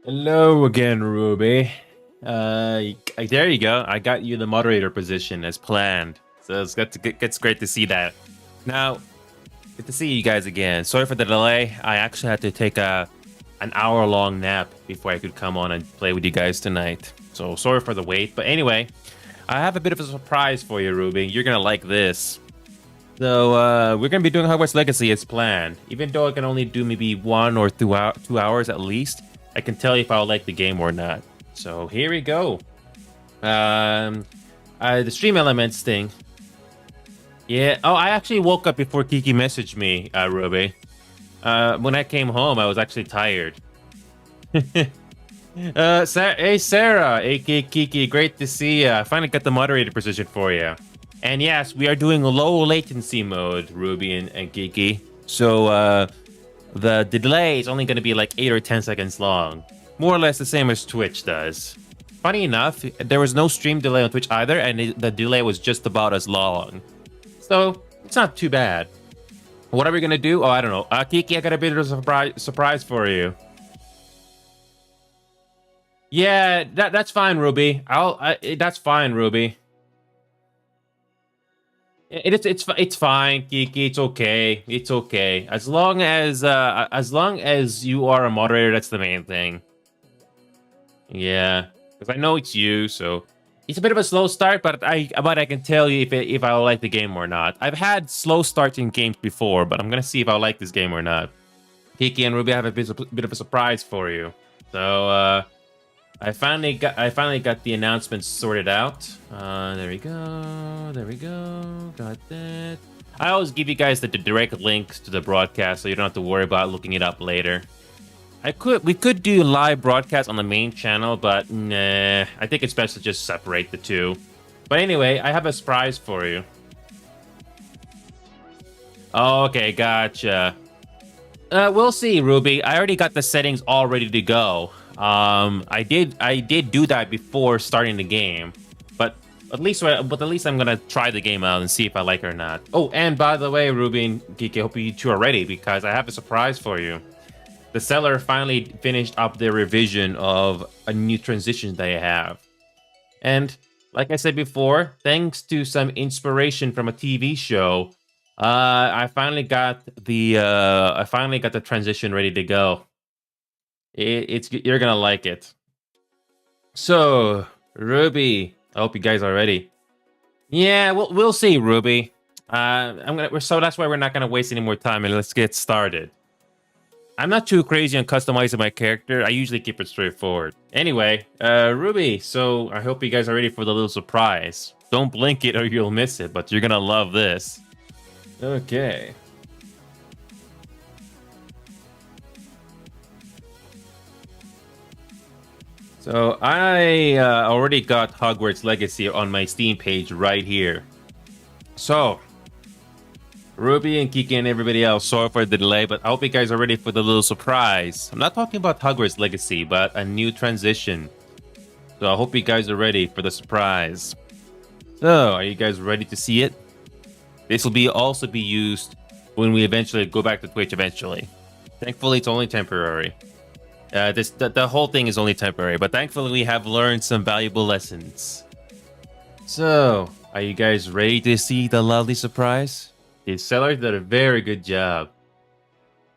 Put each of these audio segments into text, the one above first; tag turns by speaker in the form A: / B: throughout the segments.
A: Hello again, Ruby. There you go. I got you the moderator position as planned. So it's great to see that. Now, good to see you guys again. Sorry for the delay. I actually had to take an hour-long nap before I could come on and play with you guys tonight. So sorry for the wait. But anyway, I have a bit of a surprise for you, Ruby. You're gonna like this. So we're gonna be doing Hogwarts Legacy as planned. Even though I can only do maybe 1 or 2 hours at least, I can tell you if I'll like the game or not. So here we go. Um, the stream elements thing. Yeah. Oh, I actually woke up before Kiki messaged me, Ruby. When I came home, I was actually tired. Hey Sarah, aka Kiki, great to see you. I finally got the moderator position for you. And yes, we are doing low latency mode, Ruby and Kiki. So the delay is only going to be like 8 or 10 seconds long. More or less the same as Twitch does. Funny enough, there was no stream delay on Twitch either, and the delay was just about as long. So it's not too bad. What are we going to do? Oh, I don't know. Kiki, I got a bit of a surprise for you. Yeah, that's fine, Ruby. That's fine, Ruby. It's fine, Kiki. It's okay. It's okay. As long as you are a moderator, that's the main thing. Yeah, because I know it's you, so it's a bit of a slow start, but I can tell you if I'll like the game or not. I've had slow starts in games before, but I'm gonna see if I like this game or not. Kiki and Ruby have a bit of a surprise for you. So I finally got the announcements sorted out. There we go. There we go. Got that. I always give you guys the direct links to the broadcast, so you don't have to worry about looking it up later. We could do live broadcast on the main channel, but nah, I think it's best to just separate the two. But anyway, I have a surprise for you. Okay, gotcha. We'll see, Ruby. I already got the settings all ready to go. I did do that before starting the game, but at least I'm gonna try the game out and see if I like it or not. Oh, and by the way, Ruby and Kiki, I hope you two are ready because I have a surprise for you. The seller finally finished up their revision of a new transition they have. And like I said before, thanks to some inspiration from a TV show, I finally got the transition ready to go. You're gonna like it. So, Ruby, I hope you guys are ready. Yeah, we'll see, Ruby. So that's why we're not gonna waste any more time and let's get started. I'm not too crazy on customizing my character. I usually keep it straightforward. Anyway, Ruby, so I hope you guys are ready for the little surprise. Don't blink it or you'll miss it, but you're gonna love this. Okay. So I already got Hogwarts Legacy on my Steam page right here. So Ruby and Kiki and everybody else, sorry for the delay, but I hope you guys are ready for the little surprise. I'm not talking about Hogwarts Legacy, but a new transition. So I hope you guys are ready for the surprise. So, are you guys ready to see it? This will also be used when we eventually go back to Twitch eventually. Thankfully, it's only temporary. The whole thing is only temporary, but thankfully we have learned some valuable lessons. So, are you guys ready to see the lovely surprise? The seller did a very good job.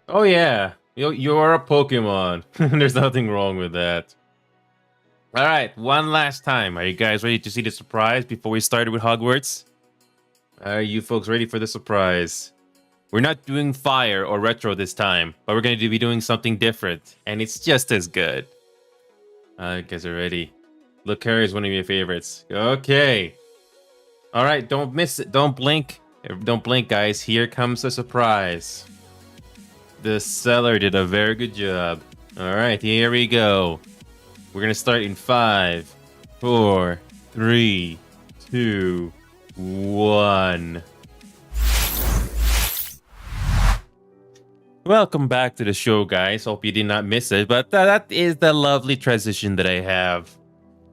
A: Oh yeah, you're a Pokemon. There's nothing wrong with that. Alright, one last time. Are you guys ready to see the surprise before we started with Hogwarts? Are you folks ready for the surprise? We're not doing fire or retro this time, but we're going to be doing something different, and it's just as good. You guys are ready. Look, Harry is one of your favorites. Okay. Alright, don't miss it. Don't blink. Don't blink, guys. Here comes the surprise. The seller did a very good job. Alright, here we go. We're going to start in 5, 4, 3, 2, 1. Welcome back to the show, guys. Hope you did not miss it, but that is the lovely transition that I have.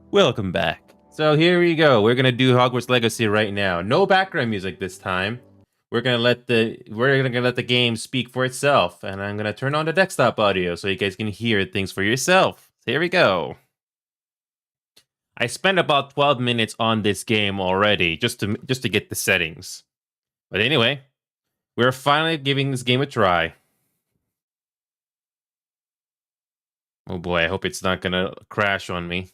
A: Welcome back. So here we go. We're gonna do Hogwarts Legacy right now. No background music this time. We're gonna let the game speak for itself, and I'm gonna turn on the desktop audio so you guys can hear things for yourself. Here we go. I spent about 12 minutes on this game already just to get the settings. But anyway, we're finally giving this game a try. Oh boy, I hope it's not gonna crash on me.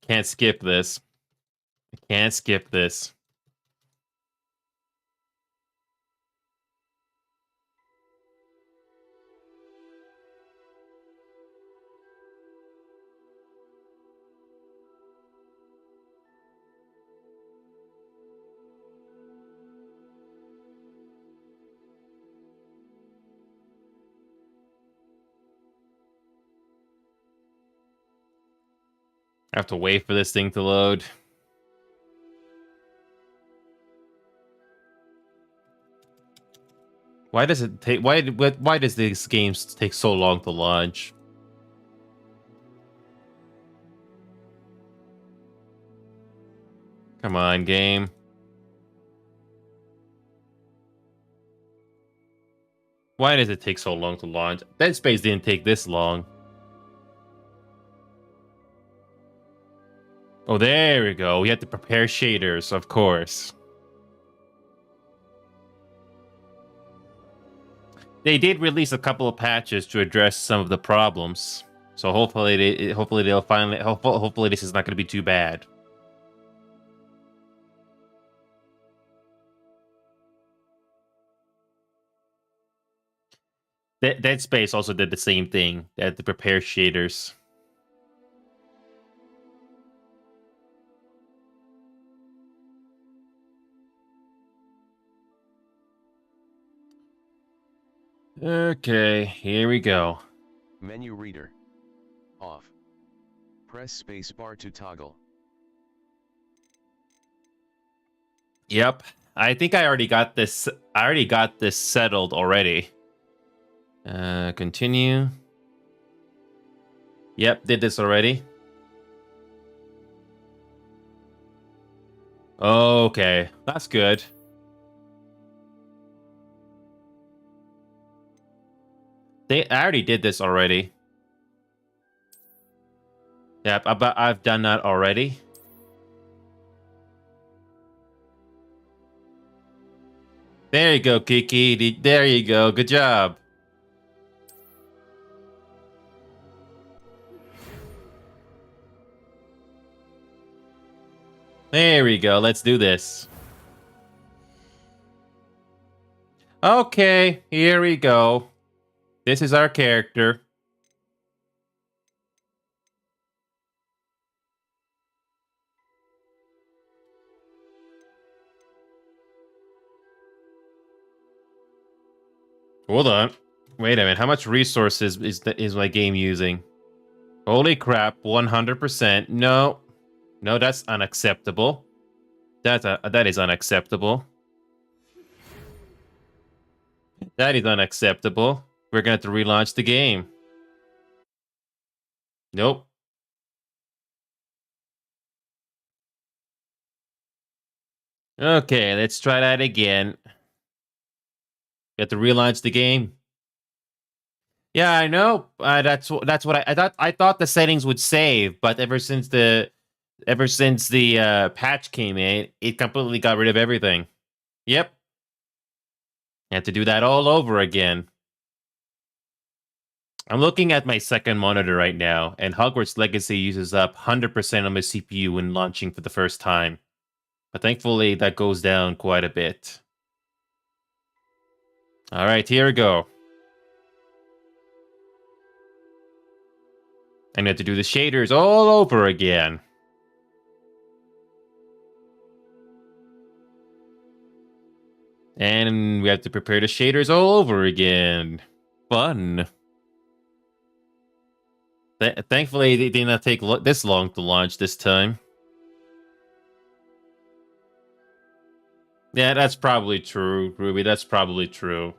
A: Can't skip this. I can't skip this. I have to wait for this thing to load. Why does it take? Why does these games take so long to launch? Come on, game. Why does it take so long to launch? Dead Space didn't take this long. Oh, there we go. We had to prepare shaders, of course. They did release a couple of patches to address some of the problems, so hopefully they'll finally hopefully this is not going to be too bad. Dead Space also did the same thing. They had to prepare shaders. Okay, here we go.
B: Menu reader. Off. Press spacebar to toggle.
A: Yep. I think I already got this. I already got this settled already. Continue. Yep, did this already. Okay, that's good. I already did this already. Yep, I've done that already. There you go, Kiki. There you go. Good job. There we go. Let's do this. Okay, here we go. This is our character. Hold on. Wait a minute. How much resources is my game using? Holy crap, 100%. No. No, that's unacceptable. That is unacceptable. That is unacceptable. We're going to have to relaunch the game. Nope. Okay, let's try that again. You have to relaunch the game. Yeah, I know. That's what I thought. I thought the settings would save, but ever since the patch came in, it completely got rid of everything. Yep. You have to do that all over again. I'm looking at my second monitor right now, and Hogwarts Legacy uses up 100% of my CPU when launching for the first time. But thankfully, that goes down quite a bit. All right, here we go. I have to do the shaders all over again. And we have to prepare the shaders all over again. Fun. Thankfully, it did not take this long to launch this time. Yeah, that's probably true, Ruby. That's probably true.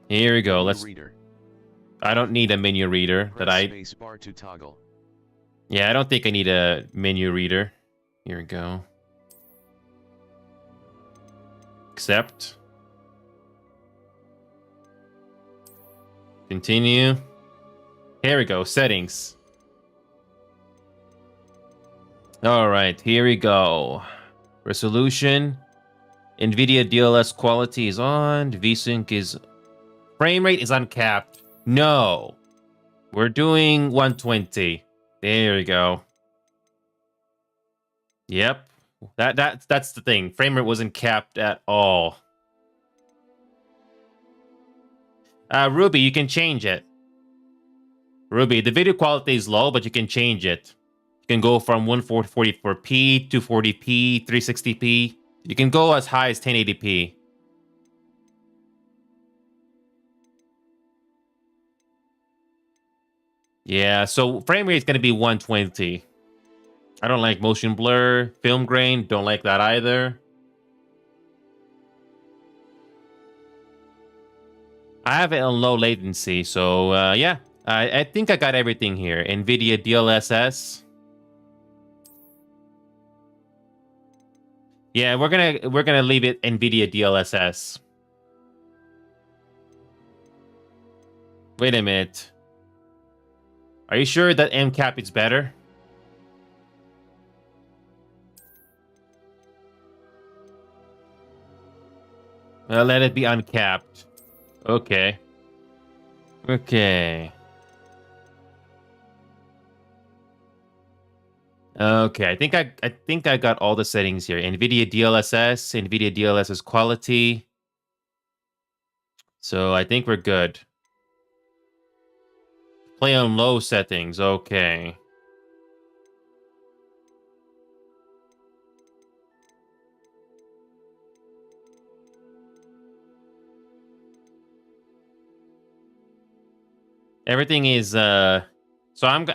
A: Here we go.
B: Menu reader.
A: I don't need a menu reader.
B: Press spacebar to toggle.
A: Yeah, I don't think I need a menu reader. Here we go. Accept. Continue. Here we go. Settings. All right, here we go. Resolution. NVIDIA DLS quality is on. VSync is... Frame rate is uncapped. No. We're doing 120. There we go. Yep. That's the thing. Frame rate wasn't capped at all. Ruby, you can change it. Ruby, the video quality is low, but you can change it. You can go from 144p, 240p, 360p. You can go as high as 1080p. Yeah, so frame rate is going to be 120. I don't like motion blur, film grain, don't like that either. I have it on low latency, so yeah, I think I got everything here. NVIDIA DLSS. Yeah, we're gonna leave it NVIDIA DLSS. Wait a minute. Are you sure that MCAP is better? Well, let it be uncapped. Okay. Okay. Okay, I think I got all the settings here. NVIDIA DLSS, NVIDIA DLSS quality. So I think we're good. Play on low settings. Okay. Everything is so I'm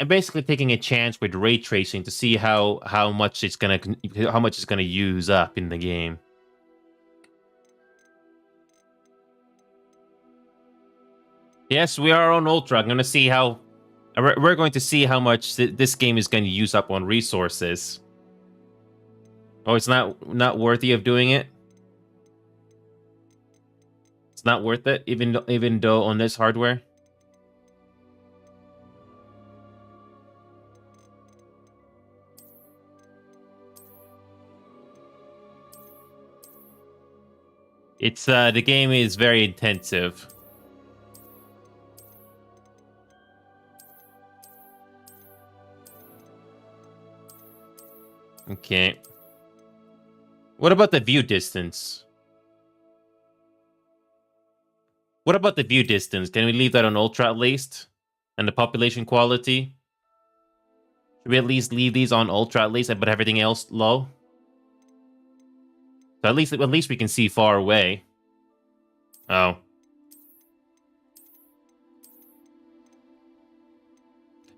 A: basically taking a chance with ray tracing to see how much it's gonna use up in the game. Yes, we are on ultra. I'm gonna see how we're going to see how much this game is going to use up on resources. Oh, it's not worthy of doing it. It's not worth it, even though on this hardware. It's the game is very intensive. Okay. What about the view distance? What about the view distance? Can we leave that on ultra at least? And the population quality? Should we at least leave these on ultra at least, but everything else low? So at least we can see far away. Oh.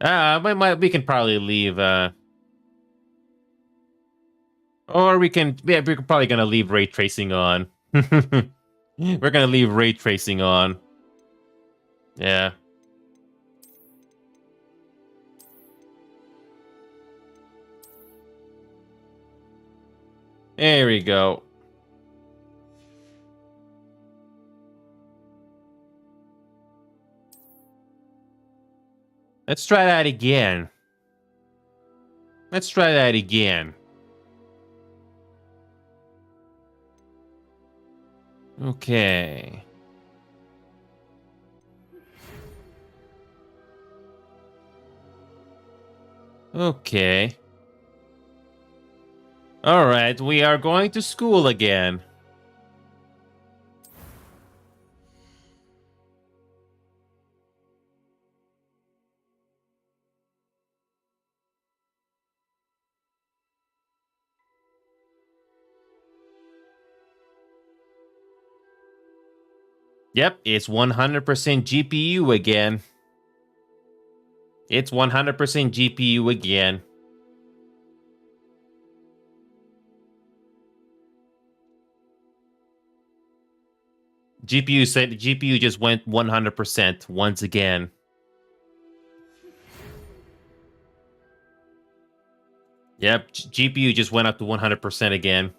A: We can probably leave or we're probably gonna leave ray tracing on. We're gonna leave ray tracing on. Yeah. There we go. Let's try that again. Let's try that again. Okay. Okay. All right, we are going to school again. Yep, it's 100% GPU again. It's 100% GPU again. GPU just went 100% once again. Yep, GPU just went up to 100% again.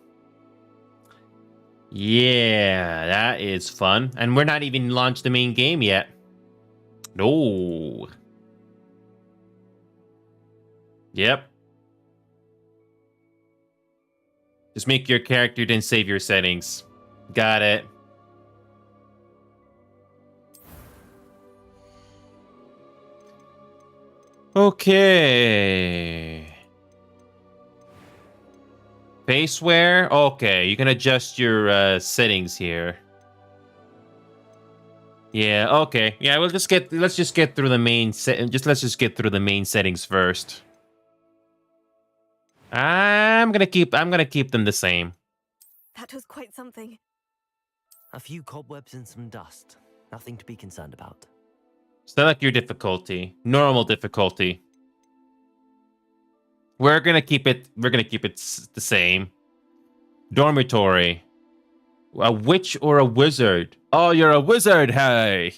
A: Yeah, that is fun. And we're not even launched the main game yet. No. Yep. Just make your character, then save your settings. Got it. Okay. Face wear? Okay, you can adjust your settings here. Yeah, okay. Yeah, let's just get through the main let's just get through the main settings first. I'm gonna keep them the same.
C: That was quite something.
D: A few cobwebs and some dust. Nothing to be concerned about.
A: Select your difficulty. Normal difficulty. We're gonna keep it the same. Dormitory. A witch or a wizard? Oh, you're a wizard, hey.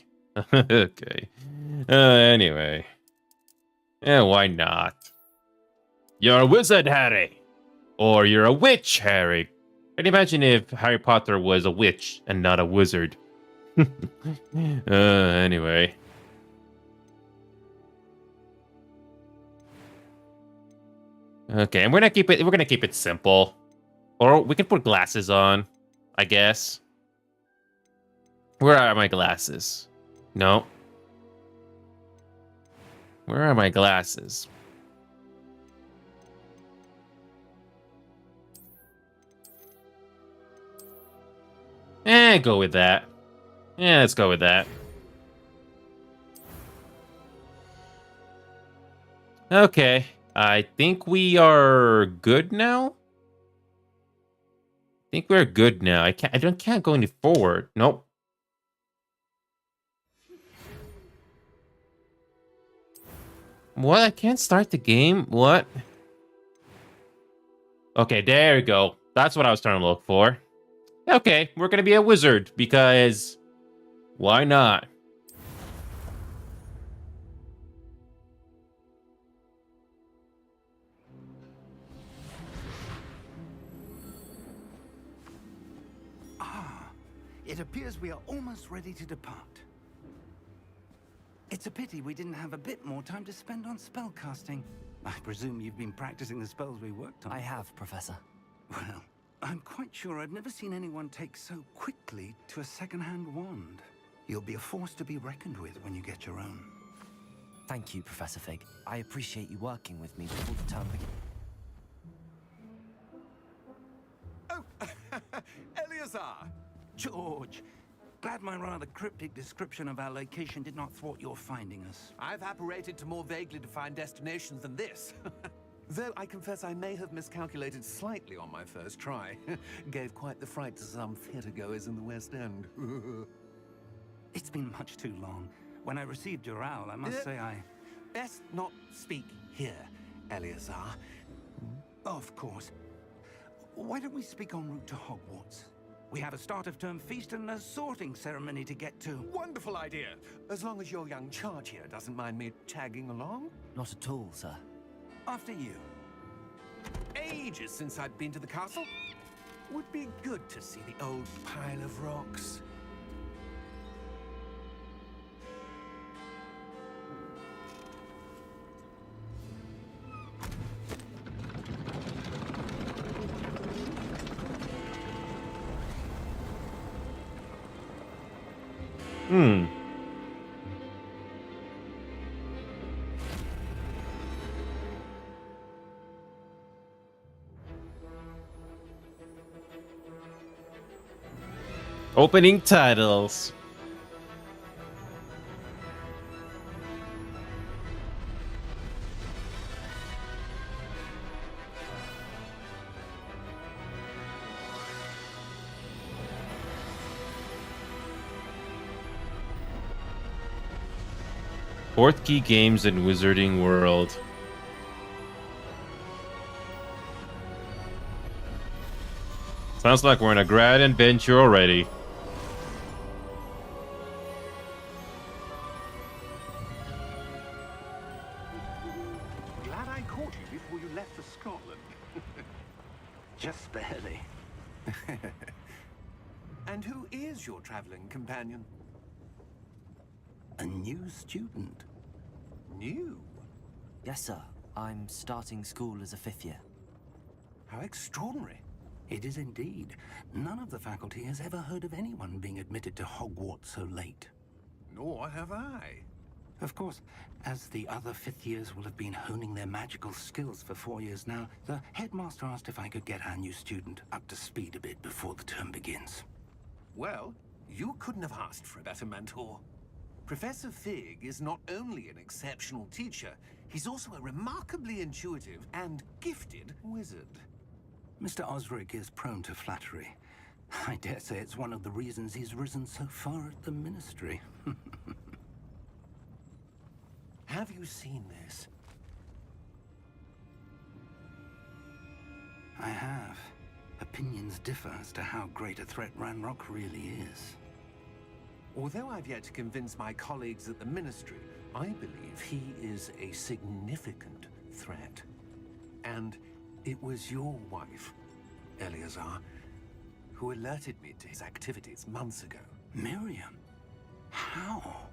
A: Okay. Anyway. Yeah, why not? You're a wizard, Harry. Or you're a witch, Harry. Can you imagine if Harry Potter was a witch and not a wizard? Anyway. Okay, and we're gonna keep it simple. Or we can put glasses on, I guess. Where are my glasses? No. Where are my glasses? Go with that. Yeah, let's go with that. Okay. I think we are good now. I think we're good now. I can't go any forward. Nope. What? I can't start the game? What? Okay, there we go. That's what I was trying to look for. Okay, we're gonna be a wizard because why not?
E: It appears we are almost ready to depart. It's a pity we didn't have a bit more time to spend on spellcasting. I presume you've been practicing the spells we worked on.
D: I have, Professor.
E: Well, I'm quite sure I've never seen anyone take so quickly to a second-hand wand. You'll be a force to be reckoned with when you get your own.
D: Thank you, Professor Fig. I appreciate you working with me before the term begins.
E: Oh, Eleazar! George, glad my rather cryptic description of our location did not thwart your finding us.
F: I've apparated to more vaguely defined destinations than this. Though I confess I may have miscalculated slightly on my first try. Gave quite the fright to some theatergoers in the West End.
E: It's been much too long. When I received your owl, I must say I...
F: Best not speak here, Eleazar.
E: Of course. Why don't we speak en route to Hogwarts? We have a start-of-term feast and a sorting ceremony to get to.
F: Wonderful idea. As long as your young charge here doesn't mind me tagging along.
D: Not at all, sir.
E: After you.
F: Ages since I'd been to the castle. Would be good to see the old pile of rocks.
A: Opening titles. Fourth Key Games and Wizarding World. Sounds like we're in a grad adventure already.
F: Glad I caught caught you before you left for Scotland.
E: Just barely.
F: And who is your traveling companion?
E: A new student.
F: New?
D: Yes, sir. I'm starting school as a 5th year.
F: How extraordinary.
E: It is indeed. None of the faculty has ever heard of anyone being admitted to Hogwarts so late.
F: Nor have I.
E: Of course, as the other 5th years will have been honing their magical skills for 4 years now, the headmaster asked if I could get our new student up to speed a bit before the term begins.
F: Well, you couldn't have asked for a better mentor. Professor Fig is not only an exceptional teacher, he's also a remarkably intuitive and gifted wizard.
E: Mr. Osric is prone to flattery. I dare say it's one of the reasons he's risen so far at the Ministry.
F: Have you seen this?
E: I have. Opinions differ as to how great a threat Ranrock really is.
F: Although I've yet to convince my colleagues at the Ministry, I believe he is a significant threat. And it was your wife, Eleazar, who alerted me to his activities months ago.
E: Miriam? How?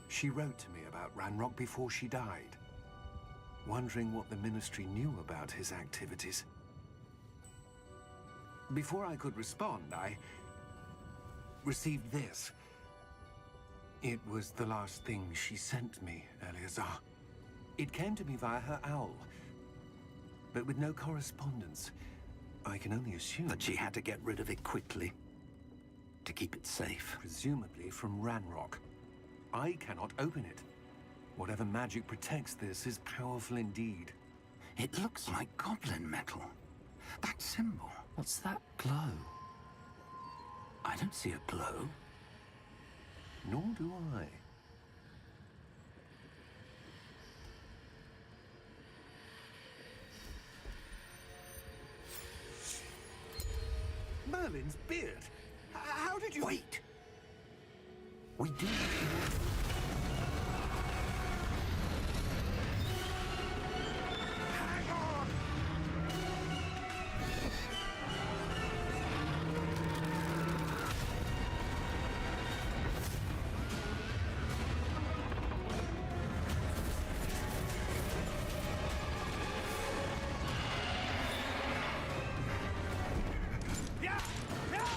F: She wrote to me about Ranrock before she died, wondering what the Ministry knew about his activities. Before I could respond, I received this. It was the last thing she sent me, Eleazar. It came to me via her owl, but with no correspondence. I can only assume
E: That she had to get rid of it quickly. To keep it safe.
F: presumably from Ranrock. I cannot open it. Whatever magic protects this is powerful indeed.
E: It looks like goblin metal. That symbol.
D: What's that glow?
E: I don't see a glow.
F: Nor do I. Merlin's beard. How did you...
E: Wait! We do.
F: Hang on! Yeah! Yeah!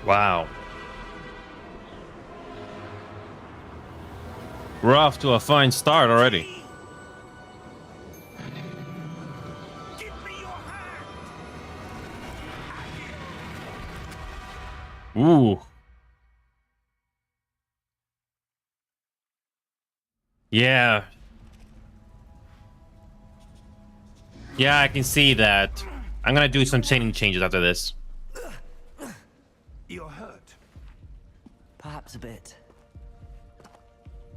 A: Wow. We're off to a fine start already.
F: Give me your hand!
A: Ooh. Yeah. Yeah, I can see that. I'm gonna do some changes after this.
E: You're hurt.
D: Perhaps a bit.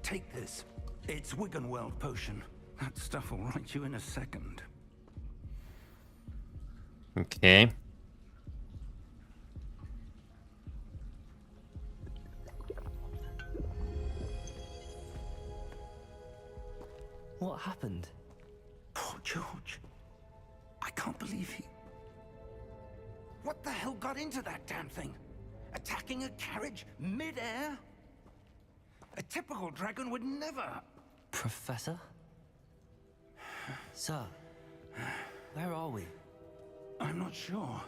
E: Take this. It's Wiggenweld potion. That stuff will right you in a second.
A: Okay.
D: What happened?
E: Poor George. I can't believe he... What the hell got into that damn thing? Attacking a carriage mid-air? A typical dragon would never...
D: Professor? Sir, where are we?
E: I'm not sure.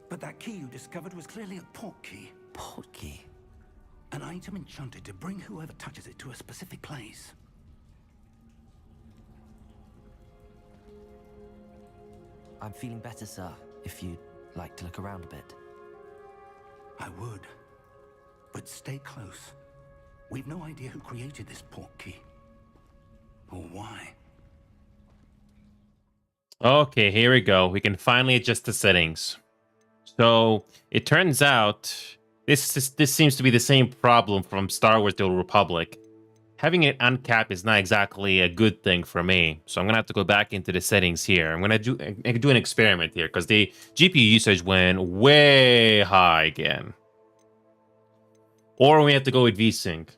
E: But that key you discovered was clearly a port key.
D: Portkey.
E: An item enchanted to bring whoever touches it to a specific place.
D: I'm feeling better, sir, if you'd like to look around a bit.
E: I would. But stay close. We've no idea who created this port key. Or why.
A: Okay, here we go. We can finally adjust the settings. So it turns out this seems to be the same problem from Star Wars: The Old Republic. Having it uncapped is not exactly a good thing for me. So I'm gonna have to go back into the settings here. I'm gonna do an experiment here because the GPU usage went way high again. Or we have to go with VSync.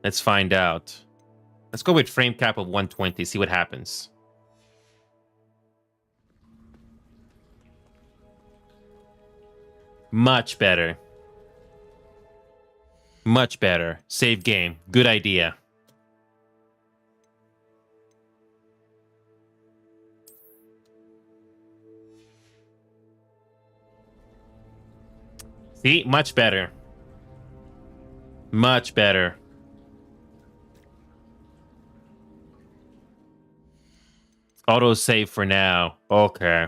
A: Let's find out. Let's go with frame cap of 120, see what happens. Much better. Much better. Save game. Good idea. See? Much better. Much better. Auto save for now. Okay.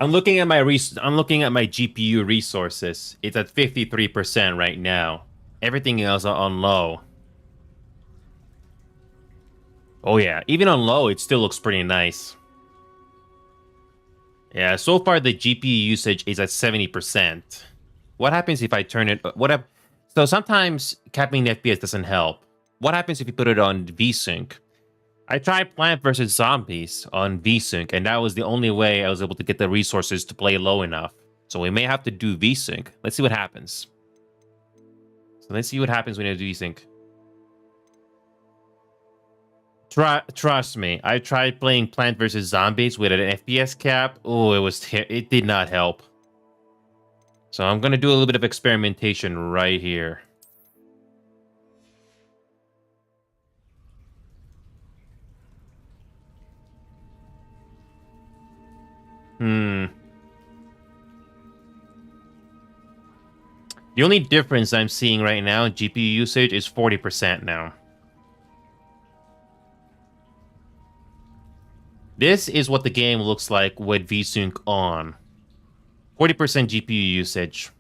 A: I'm looking at my GPU resources. It's at 53% right now. Everything else are on low. Oh yeah, even on low, it still looks pretty nice. Yeah, so far the GPU usage is at 70%. What happens if I turn it? So sometimes capping the FPS doesn't help. What happens if you put it on VSync? I tried Plant vs. Zombies on VSync, and that was the only way I was able to get the resources to play low enough. So we may have to do VSync. Let's see what happens. So let's see what happens when you do VSync. Trust me, I tried playing Plant vs. Zombies with an FPS cap. Oh, it did not help. So I'm gonna do a little bit of experimentation right here. The only difference I'm seeing right now in GPU usage is 40% now. This is what the game looks like with VSync on. 40% GPU usage.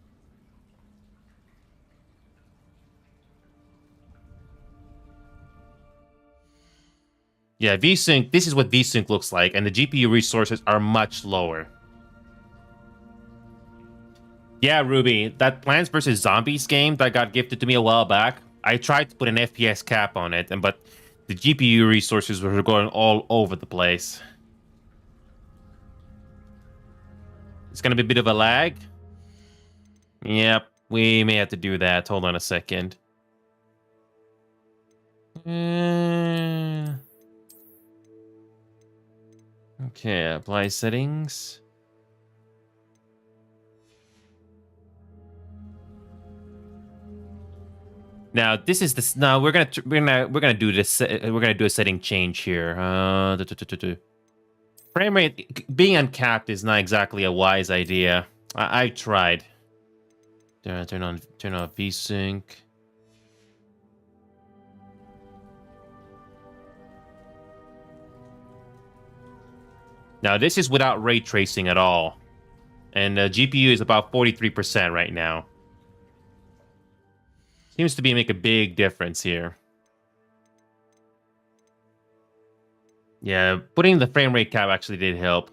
A: Yeah, VSync, this is what VSync looks like, and the GPU resources are much lower. Yeah, Ruby, that Plants vs. Zombies game that got gifted to me a while back, I tried to put an FPS cap on it, but the GPU resources were going all over the place. It's gonna be a bit of a lag. Yep, we may have to do that. Hold on a second. Okay, apply settings. Now this is this. Now we're gonna do this. We're gonna do a setting change here. Frame rate being uncapped is not exactly a wise idea. I tried. Turn on VSync. Now this is without ray tracing at all, and the GPU is about 43% right now. Seems to make a big difference here. Yeah, putting the frame rate cap actually did help.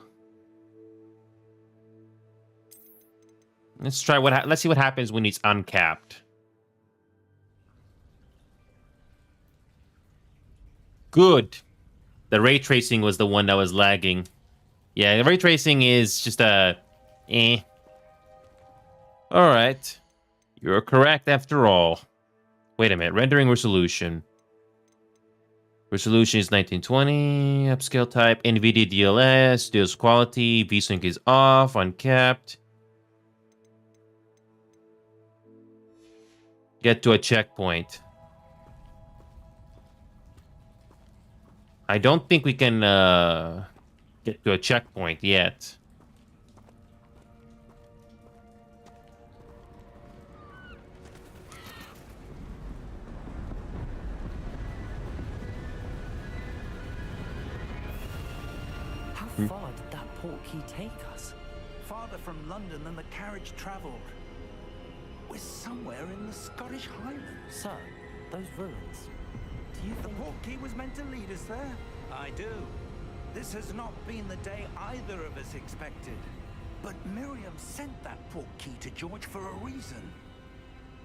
A: Let's try let's see what happens when it's uncapped. Good. The ray tracing was the one that was lagging. Yeah, the ray tracing is just a All right. You're correct after all. Wait a minute. Rendering resolution. Resolution is 1920. Upscale type. NVIDIA DLS. Deals quality. VSync is off. Uncapped. Get to a checkpoint. I don't think we can get to a checkpoint yet.
D: How far did that portkey take us?
E: Farther from London than the carriage travelled. We're somewhere in the Scottish Highlands.
D: Sir, those ruins. Do you
E: The
D: think...
E: portkey was meant to lead us there? I do. This has not been the day either of us expected. But Miriam sent that portkey to George for a reason.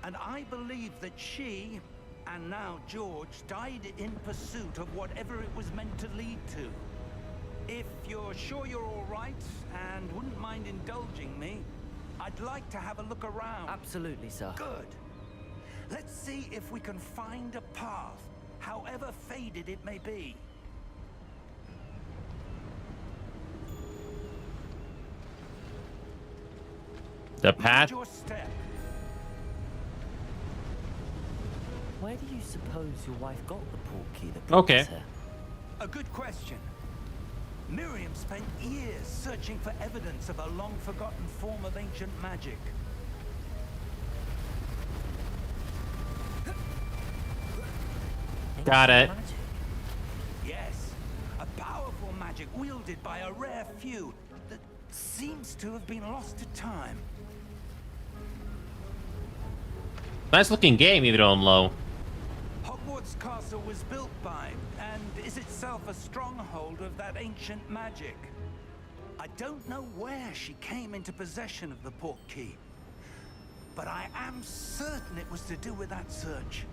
E: And I believe that she, and now George, died in pursuit of whatever it was meant to lead to. If you're sure you're all right and wouldn't mind indulging me, I'd like to have a look around.
D: Absolutely, sir.
E: Good. Let's see if we can find a path, however faded it may be.
A: The path?
E: Mind your step.
D: Where do you suppose your wife got the portkey that
A: Okay.
D: brought us here?
E: A good question. Miriam spent years searching for evidence of a long-forgotten form of ancient magic.
A: Got it.
D: Magic.
E: Yes, a powerful magic wielded by a rare few that seems to have been lost to time.
A: Nice looking game, even on low.
E: Hogwarts Castle was built by, and is itself a stronghold of that ancient magic. I don't know where she came into possession of the portkey, but I am certain it was to do with that search.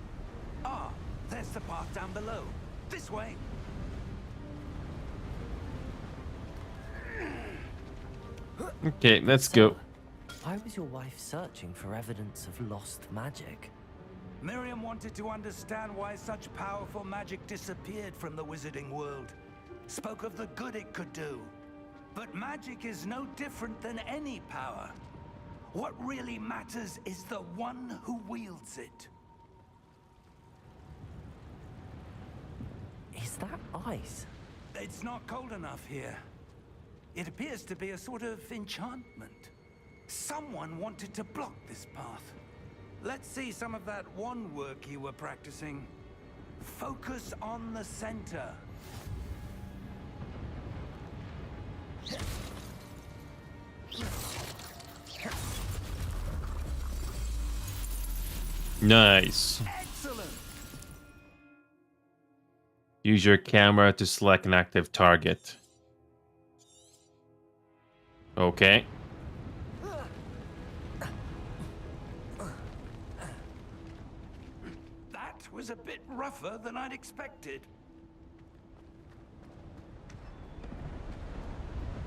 E: Ah, there's the path down below. This way.
A: Okay, let's
D: So,
A: go.
D: why was your wife searching for evidence of lost magic?
E: Miriam wanted to understand why such powerful magic disappeared from the wizarding world. Spoke of the good it could do. But magic is no different than any power. What really matters is the one who wields it.
D: Is that ice?
E: It's not cold enough here. It appears to be a sort of enchantment. Someone wanted to block this path. Let's see some of that wand work you were practicing. Focus on the center.
A: Nice.
E: Excellent.
A: Use your camera to select an active target. Okay.
E: That was a bit rougher than I'd expected.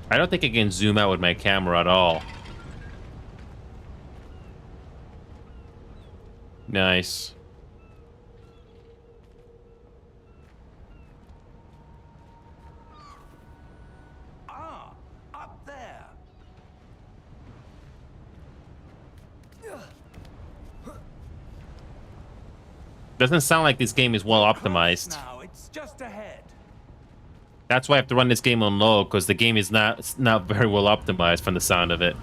A: I don't think I can zoom out with my camera at all. Nice.
E: Ah, up there.
A: Doesn't sound like this game is well optimized.
E: Now it's just ahead.
A: That's why I have to run this game on low, because the game is not very well optimized from the sound of it.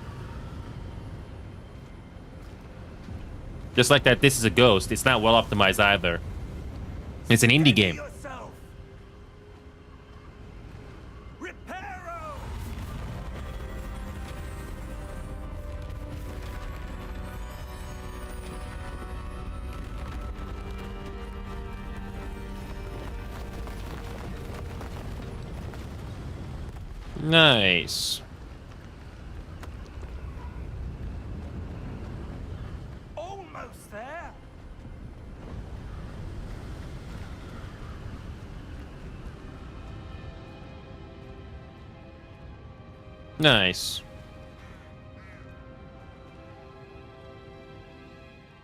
A: Just like that, this is a Ghost. It's not well optimized either. It's an indie game.
E: Yourself. Reparo.
A: Nice.
E: Almost there.
A: Nice.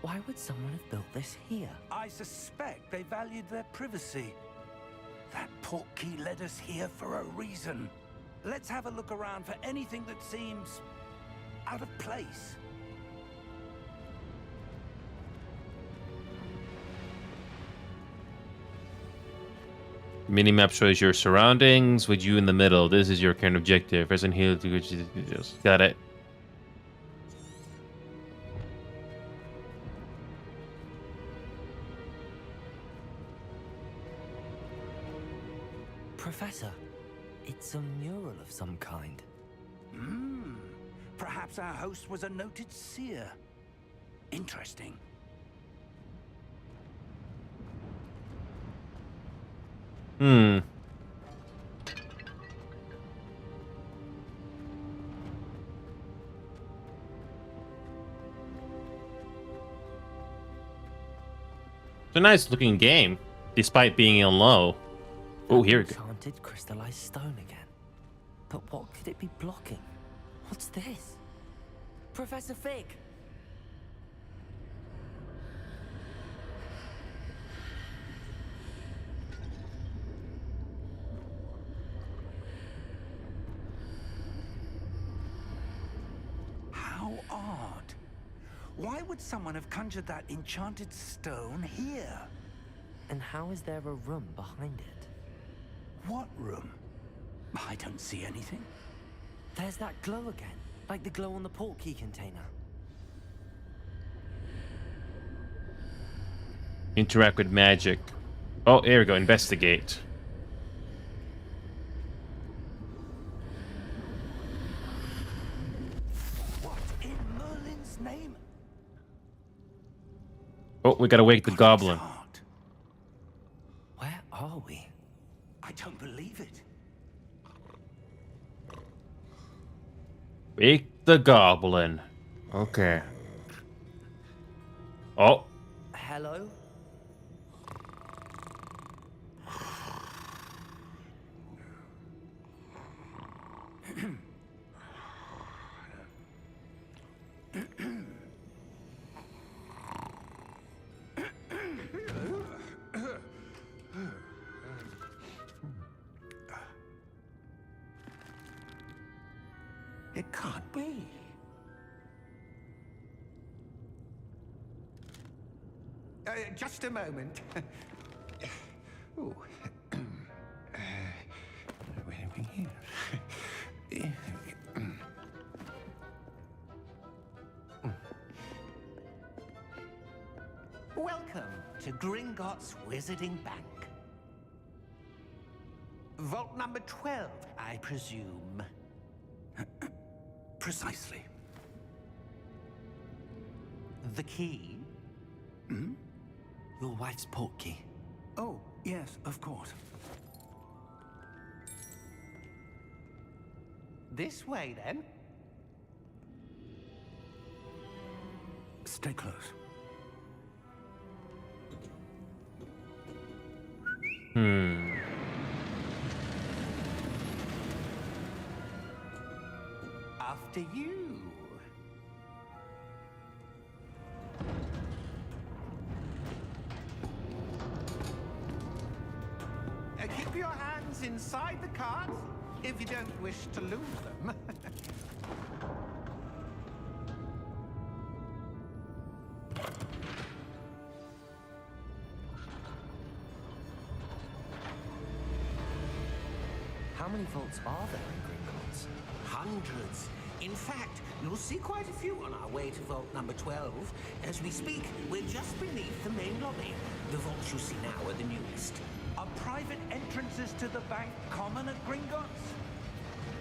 D: Why would someone have built this here?
E: I suspect they valued their privacy. That portkey led us here for a reason. Let's have a look around for anything that seems out of place.
A: Minimap shows your surroundings with you in the middle. This is your current objective. Resident Hill to which details. Got it.
D: Professor, it's a mural of some kind.
E: Perhaps our host was a noted seer. Interesting.
A: Hmm. It's a nice looking game, despite being on low. Oh, here we go.
D: Enchanted crystallized stone again. But what could it be blocking? What's this? Professor Fig!
E: How odd. Why would someone have conjured that enchanted stone here?
D: And how is there a room behind it?
E: What room? I don't see anything.
D: There's that glow again, like the glow on the portkey container.
A: Interact with magic. Oh, here we go. Investigate.
E: What in Merlin's name?
A: Oh, we gotta wake the
E: God,
A: goblin.
E: it's hard.
D: Where are we?
E: I don't believe it.
A: Wake the goblin. Okay. Oh,
D: Hello?
E: It can't be. Just a moment. Ooh. Wait a minute. Welcome to Gringotts Wizarding Bank. Vault number 12, I presume. Precisely. The key?
D: Your wife's portkey.
E: Oh, yes, of course. This way, then. Stay close. After you. Keep your hands inside the cart if you don't wish to lose them.
D: How many vaults are there in Gringotts?
G: Hundreds. In fact, you'll see quite a few on our way to vault number 12. As we speak, we're just beneath the main lobby. The vaults you see now are the newest.
E: Are private entrances to the bank common at Gringotts?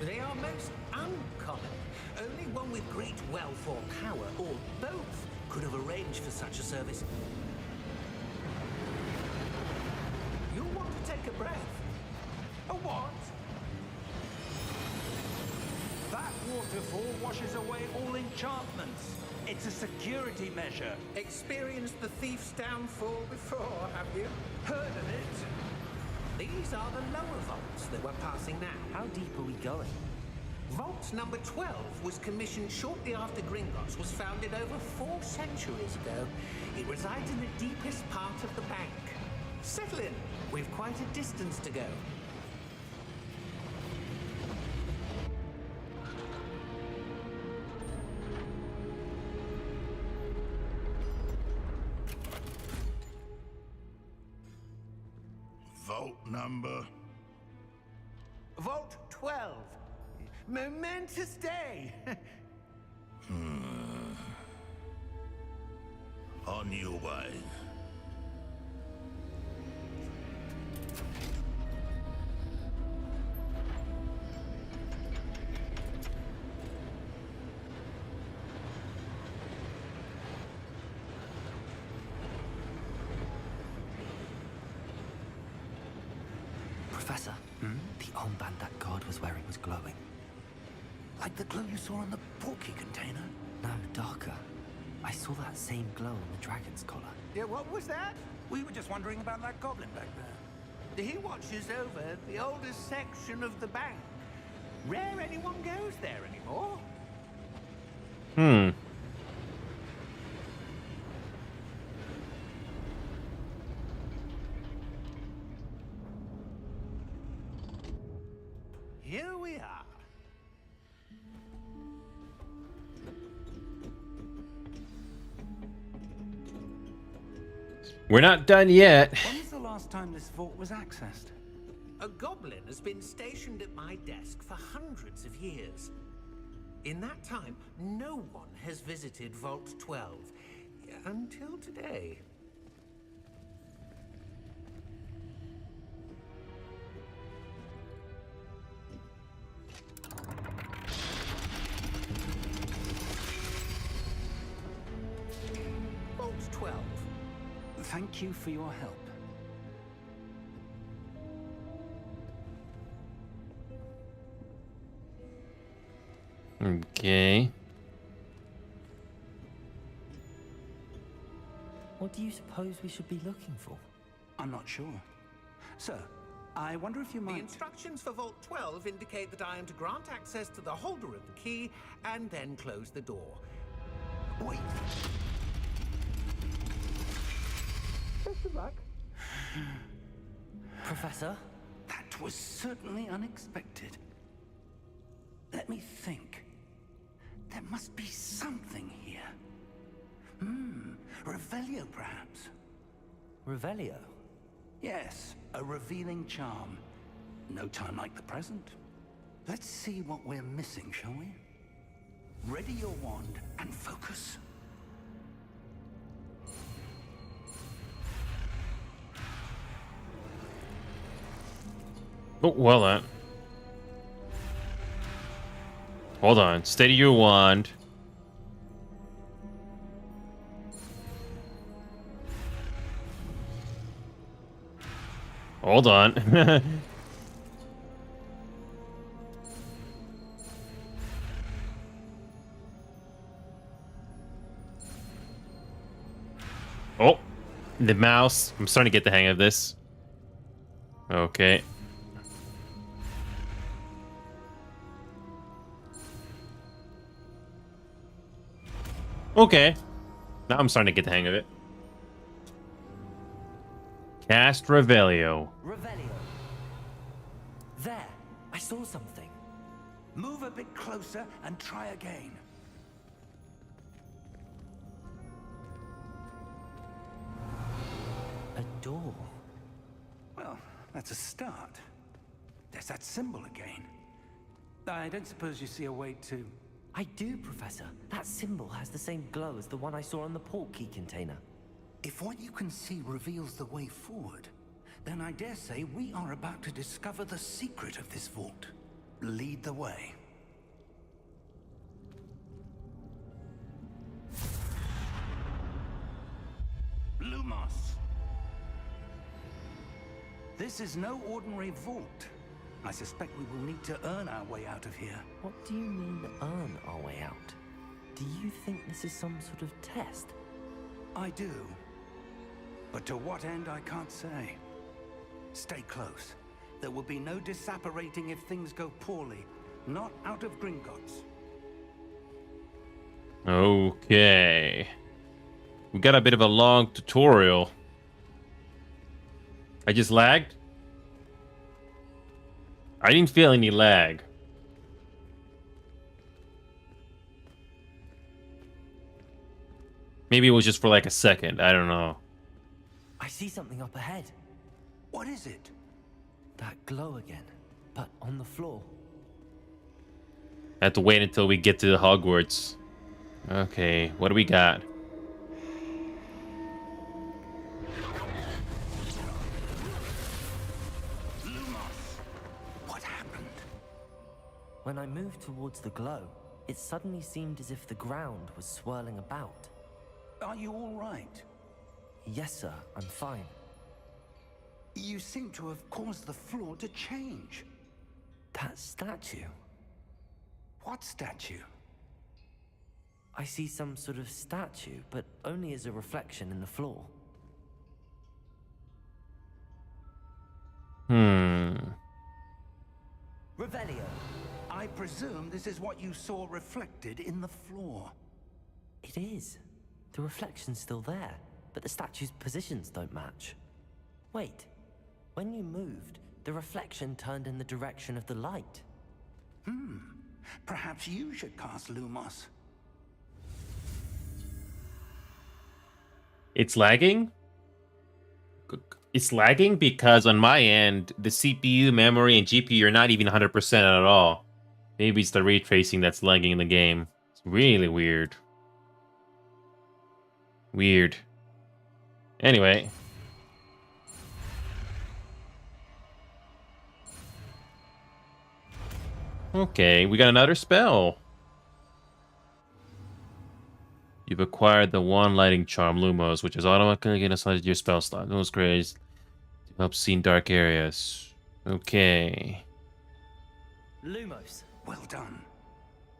G: They are most uncommon. Only one with great wealth or power, or both, could have arranged for such a service.
E: You'll want to take a breath. A what? That waterfall washes away all enchantments. It's a security measure.
G: Experienced the thief's downfall before, have you?
E: Heard of it?
G: These are the lower vaults that we're passing now.
D: How deep are we going?
G: Vault number 12 was commissioned shortly after Gringotts was founded over 4 centuries ago. It resides in the deepest part of the bank. Settle in. We've quite a distance to go.
H: Vault number?
E: Vault 12. Momentous day.
H: On your way.
D: Professor, the armband that guard was wearing was glowing.
E: Like the glow you saw on the portkey container?
D: No, darker. I saw that same glow on the dragon's collar.
E: Yeah, what was that? We were just wondering about that goblin back there. He watches over the oldest section of the bank. Rare anyone goes there anymore.
A: Hmm.
G: Here we are.
A: We're not done yet.
E: When was the last time this vault was accessed?
G: A goblin has been stationed at my desk for hundreds of years. In that time, no one has visited Vault 12 until today. Vault 12.
E: Thank you for your help.
A: Okay.
D: What do you suppose we should be looking for?
E: I'm not sure. Sir, I wonder if you
G: The
E: might...
G: instructions for Vault 12 indicate that I am to grant access to the holder of the key and then close the door.
E: Wait.
G: Best of luck.
D: Professor?
E: That was certainly unexpected. Let me think. There must be something here. Revelio, perhaps.
D: Revelio?
E: Yes, a revealing charm. No time like the present. Let's see what we're missing, shall we? Ready your wand and focus.
A: Oh, well then. Hold on. Steady your wand. Hold on. Oh, the mouse. I'm starting to get the hang of this. Okay. Okay. Now I'm starting to get the hang of it. Cast Revelio.
D: Revelio. There, I saw something.
E: Move a bit closer and try again.
D: A door.
E: Well, that's a start. There's that symbol again. I don't suppose you see a way to...
D: I do, Professor. That symbol has the same glow as the one I saw on the port key container.
E: If what you can see reveals the way forward, then I dare say we are about to discover the secret of this vault. Lead the way. Lumos. This is no ordinary vault. I suspect we will need to earn our way out of here.
D: What do you mean, earn our way out? Do you think this is some sort of test?
E: I do. But to what end, I can't say. Stay close. There will be no disapparating if things go poorly. Not out of Gringotts.
A: Okay. We got a bit of a long tutorial. I just lagged? I didn't feel any lag. Maybe it was just for like a second. I don't know.
D: I see something up ahead.
E: What is it?
D: That glow again, but on the floor.
A: I have to wait until we get to the Hogwarts. Okay, what do we got?
E: Lumos! What happened?
D: When I moved towards the glow, it suddenly seemed as if the ground was swirling about.
E: Are you all right?
D: Yes, sir, I'm fine.
E: You seem to have caused the floor to change.
D: That statue.
E: What statue?
D: I see some sort of statue, but only as a reflection in the floor.
E: Revelio. I presume this is what you saw reflected in the floor.
D: It is. The reflection's still there, but the statue's positions don't match. Wait, when you moved, the reflection turned in the direction of the light.
E: Perhaps you should cast Lumos.
A: It's lagging? It's lagging because on my end, the CPU, memory, and GPU are not even 100% at all. Maybe it's the ray tracing that's lagging in the game. It's really weird. Weird. Anyway. Okay, we got another spell. You've acquired the one lighting charm, Lumos, which is automatically assigned to your spell slot. Those grades to help see in dark areas. Okay.
D: Lumos.
E: Well done.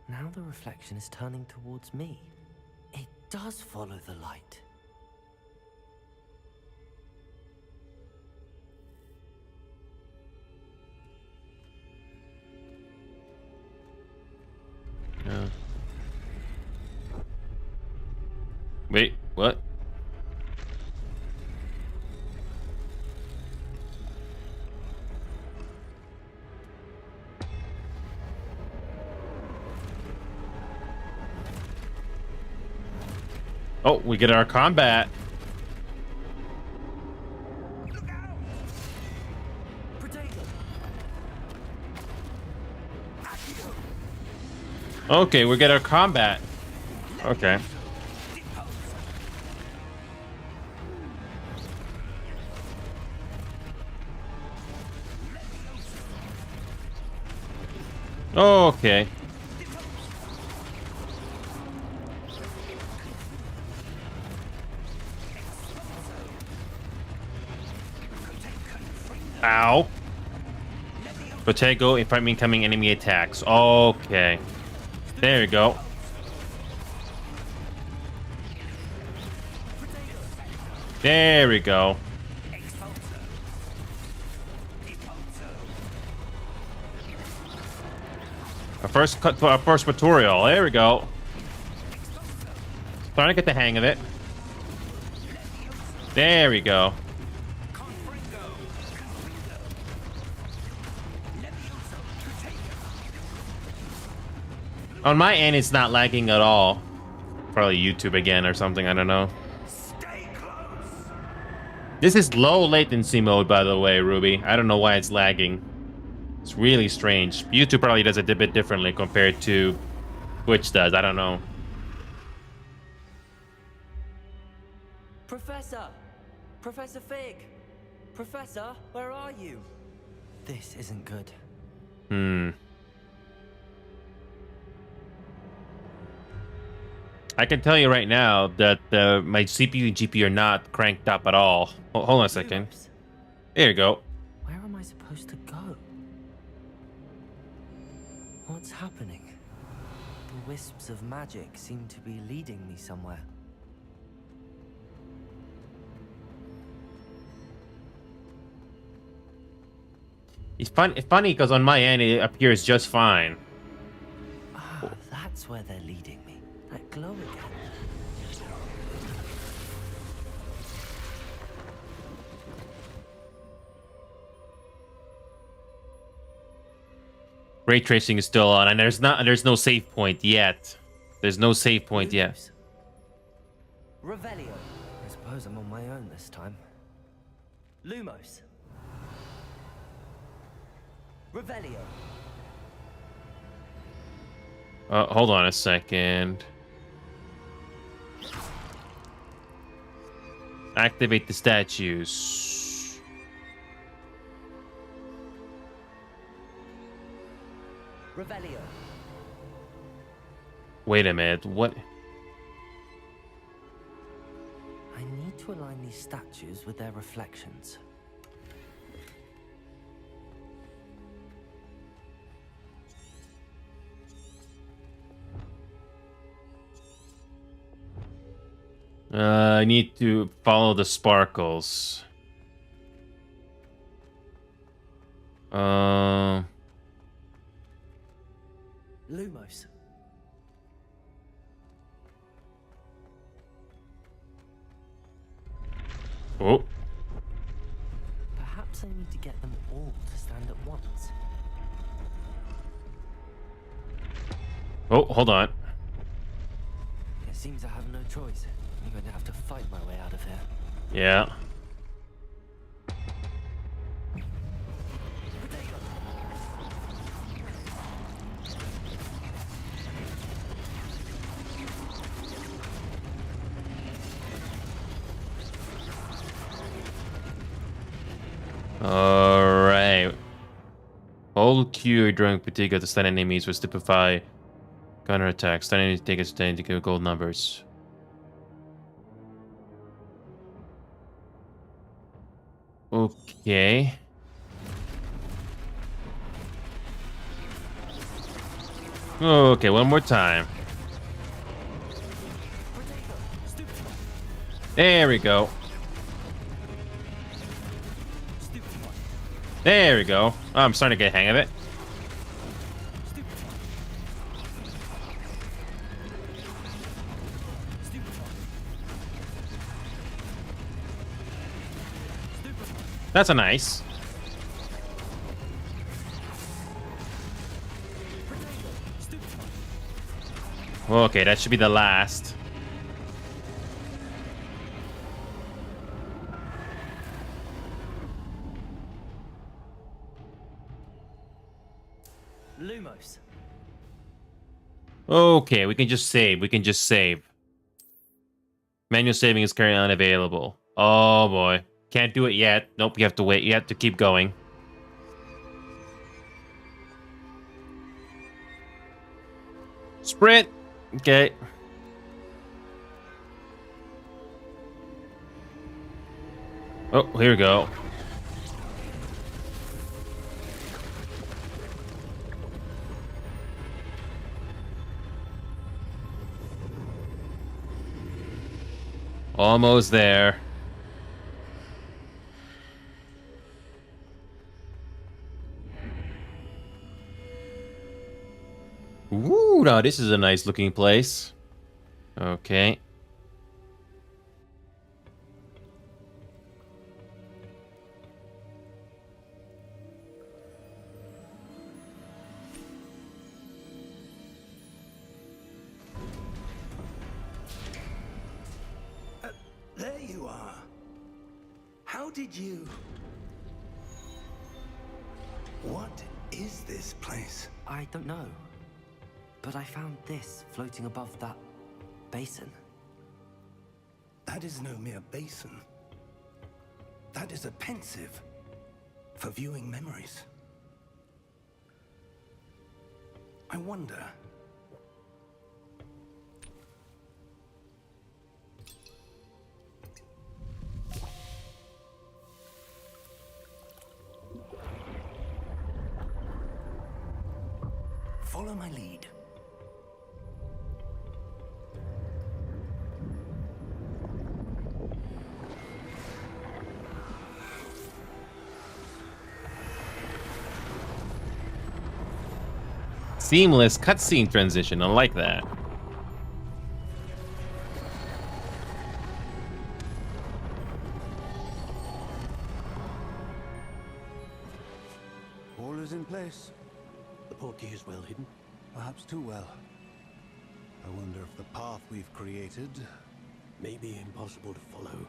D: Now the reflection is turning towards me. It does follow the light.
A: Yeah. Wait, what? Oh, we get our combat. Okay, we get our combat. Okay. Okay. Ow. Protego if I'm incoming enemy attacks. Okay. There you go. There we go. Our first tutorial. There we go. Starting to get the hang of it. There we go. On my end, it's not lagging at all. Probably YouTube again or something. I don't know. This is low latency mode, by the way, Ruby. I don't know why it's lagging. It's really strange. YouTube probably does it a bit differently compared to Twitch does. I don't know.
D: Professor! Professor Fig! Professor, where are you? This isn't good.
A: I can tell you right now that my CPU and GPU are not cranked up at all. Hold on a second. There you go.
D: Where am I supposed to go? What's happening? The wisps of magic seem to be leading me somewhere.
A: It's funny because on my end it appears just fine.
D: Ah, that's where they're leading me. That glow again.
A: Ray tracing is still on, and there's no save point yet. There's no save point yet.
D: Revelio. I suppose I'm on my own this time. Lumos. Revelio.
A: Hold on a second. Activate the statues.
D: Revelio.
A: Wait a minute, what?
D: I need to align these statues with their reflections.
A: I need to follow the sparkles.
D: Lumos.
A: Oh.
D: Perhaps I need to get them all to stand at once.
A: Oh, hold on.
D: It seems I have no choice. I'm going to have to fight my way out of here.
A: Yeah. Alright. Hold Q during Potiga to stun enemies with stupefy. Counter attack. Stun enemies take a stun to get gold numbers. Okay. Okay, one more time. There we go. There we go. Oh, I'm starting to get a hang of it. That's a nice. Okay, that should be the last.
D: Lumos.
A: Okay, we can just save. We can just save. Manual saving is currently unavailable. Oh boy. Can't do it yet. Nope, you have to wait. You have to keep going. Sprint. Okay. Oh, here we go. Almost there. Ooh, now this is a nice looking place. Okay.
E: There you are. How did you... What is this place?
D: I don't know. But I found this floating above that basin.
E: That is no mere basin. That is a pensive for viewing memories. I wonder... Follow my lead.
A: Seamless cutscene transition. I like that.
I: All is in place.
J: The portkey is well hidden.
I: Perhaps too well. I wonder if the path we've created...
J: May be impossible to follow.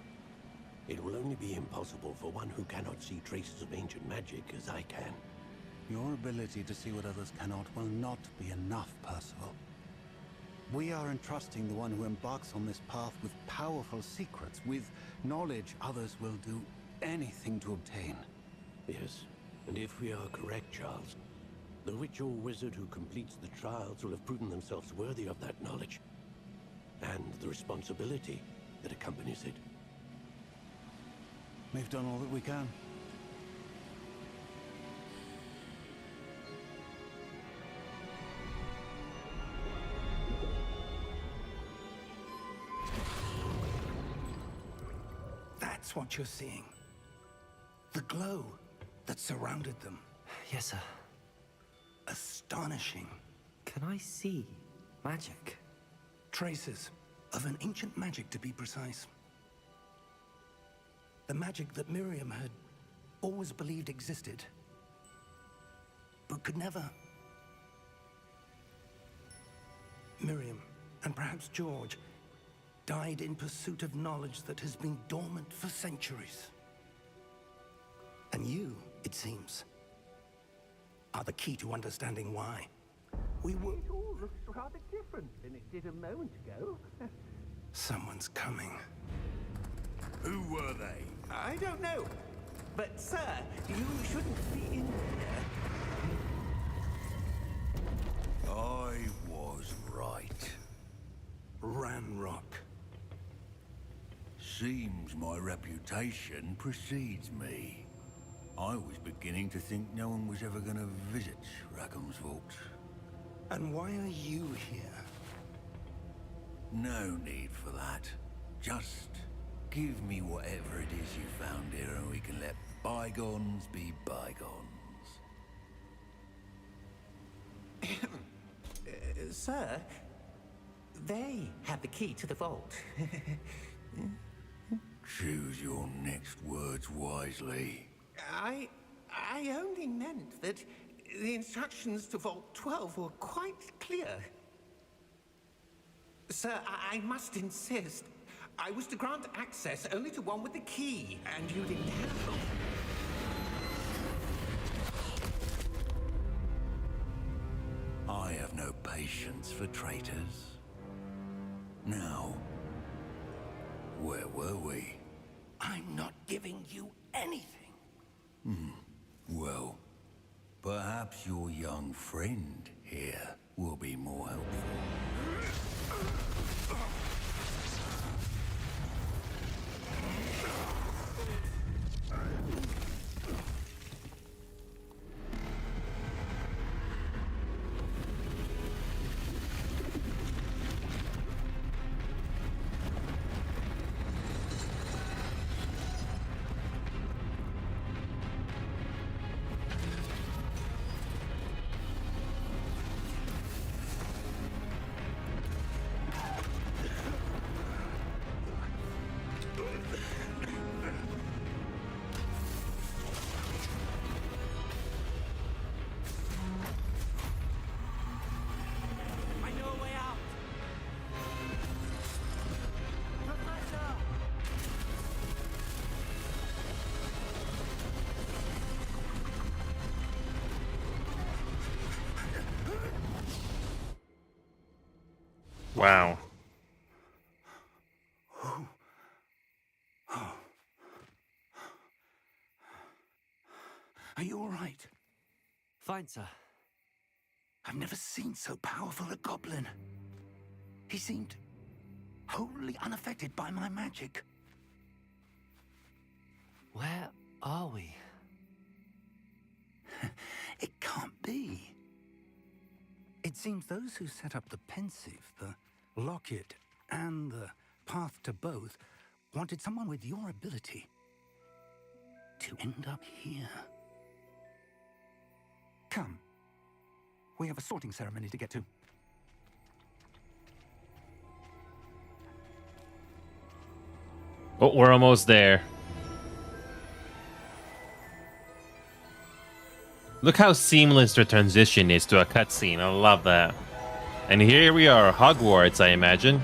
J: It will only be impossible for one who cannot see traces of ancient magic as I can.
I: Your ability to see what others cannot will not be enough, Percival. We are entrusting the one who embarks on this path with powerful secrets, with knowledge others will do anything to obtain.
J: Yes, and if we are correct, Charles, the witch or wizard who completes the trials will have proven themselves worthy of that knowledge, and the responsibility that accompanies it.
I: We've done all that we can.
E: That's what you're seeing. The glow that surrounded them.
D: Yes, sir.
E: Astonishing.
D: Can I see magic?
E: Traces of an ancient magic, to be precise. The magic that Miriam had always believed existed, but could never. Miriam, and perhaps George, died in pursuit of knowledge that has been dormant for centuries. And you, it seems, are the key to understanding why.
G: It all looks rather different than it did a moment ago.
E: Someone's coming.
H: Who were they?
G: I don't know. But, sir, you shouldn't be in here.
H: I was right.
E: Ranrock.
H: Seems my reputation precedes me. I was beginning to think no one was ever going to visit Rackham's vault.
E: And why are you here?
H: No need for that. Just give me whatever it is you found here and we can let bygones be bygones.
G: Sir, they have the key to the vault.
H: Choose your next words wisely.
G: I only meant that the instructions to Vault 12 were quite clear. Sir, I must insist. I was to grant access only to one with the key, and you didn't have them.
H: I have no patience for traitors. Now, where were we?
E: I'm not giving you anything.
H: Well, perhaps your young friend here will be more helpful.
A: Wow.
E: Are you all right?
D: Fine, sir.
E: I've never seen so powerful a goblin. He seemed wholly unaffected by my magic.
D: Where are we?
E: It can't be. It seems those who set up the pensive, the locket, and the path to both wanted someone with your ability to end up here. Come. We have a sorting ceremony to get to.
A: Oh, we're almost there. Look how seamless the transition is to a cutscene. I love that. And here we are, Hogwarts, I imagine.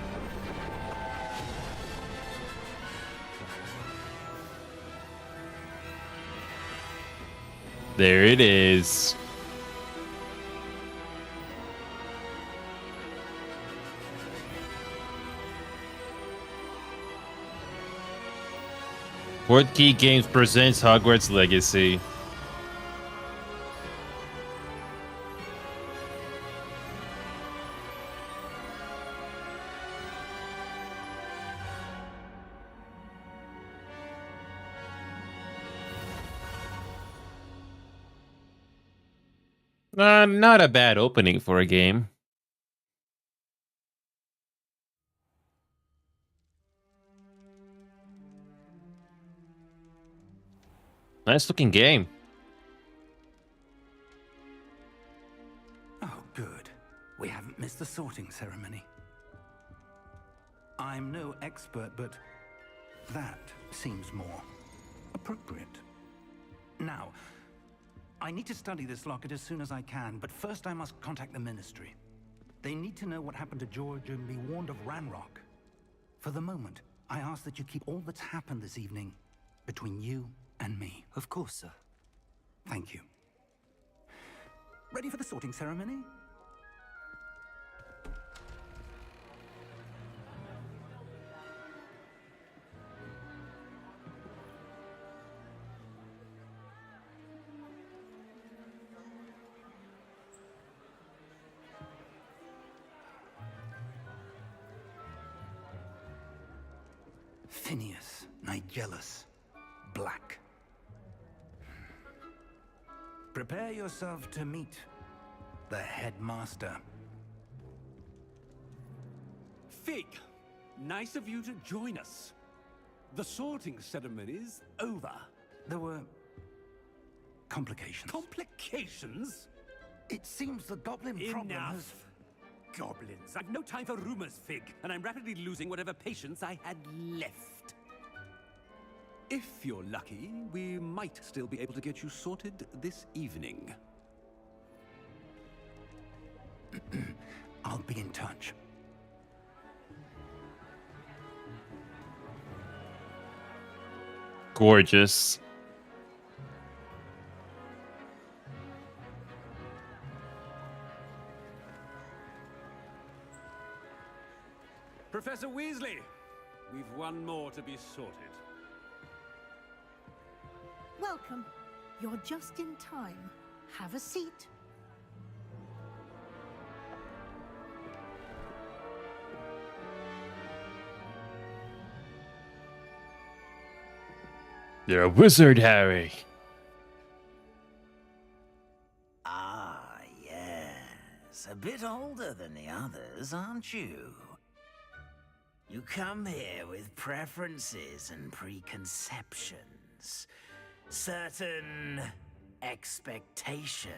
A: There it is. Portkey Games presents Hogwarts Legacy. Not a bad opening for a game. Nice looking game.
E: Oh, good. We haven't missed the sorting ceremony. I'm no expert, but that seems more appropriate. Now, I need to study this locket as soon as I can, but first I must contact the Ministry. They need to know what happened to George and be warned of Ranrock. For the moment, I ask that you keep all that's happened this evening between you and me.
D: Of course, sir.
E: Thank you. Ready for the sorting ceremony? Phineas, Nigellus, Black. Prepare yourself to meet the headmaster.
F: Fig, nice of you to join us. The sorting ceremony's over.
E: There were complications.
F: Complications?
E: It seems the goblin problem has...
F: Enough. Goblins. I've no time for rumors, Fig, and I'm rapidly losing whatever patience I had left. If you're lucky, we might still be able to get you sorted this evening.
E: I'll be in touch.
A: Gorgeous.
F: Professor Weasley, we've one more to be sorted.
K: Welcome. You're just in time. Have a seat.
A: You're a wizard, Harry.
L: Ah, yes. A bit older than the others, aren't you? You come here with preferences and preconceptions. Certain expectations.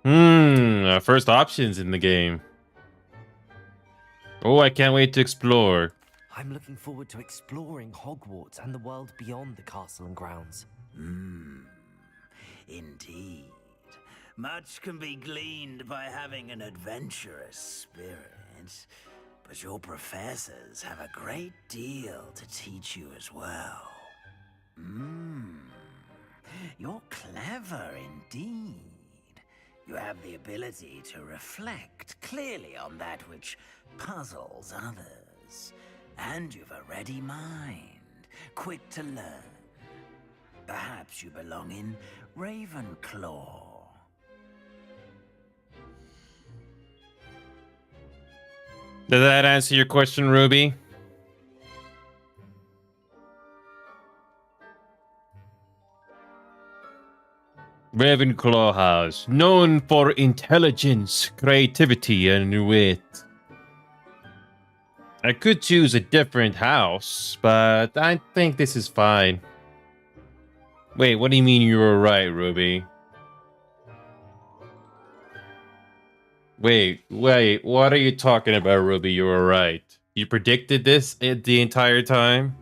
A: First options in the game. Oh, I can't wait to explore.
D: I'm looking forward to exploring Hogwarts and the world beyond the castle and grounds.
L: Indeed. Much can be gleaned by having an adventurous spirit, but your professors have a great deal to teach you as well. You're clever indeed. You have the ability to reflect clearly on that which puzzles others. And you've a ready mind, quick to learn. Perhaps you belong in Ravenclaw.
A: Does that answer your question, Ruby? Ravenclaw House, known for intelligence, creativity, and wit. I could choose a different house, but I think this is fine. Wait, what do you mean you were right, Ruby? Wait, what are you talking about, Ruby? You were right. You predicted this the entire time?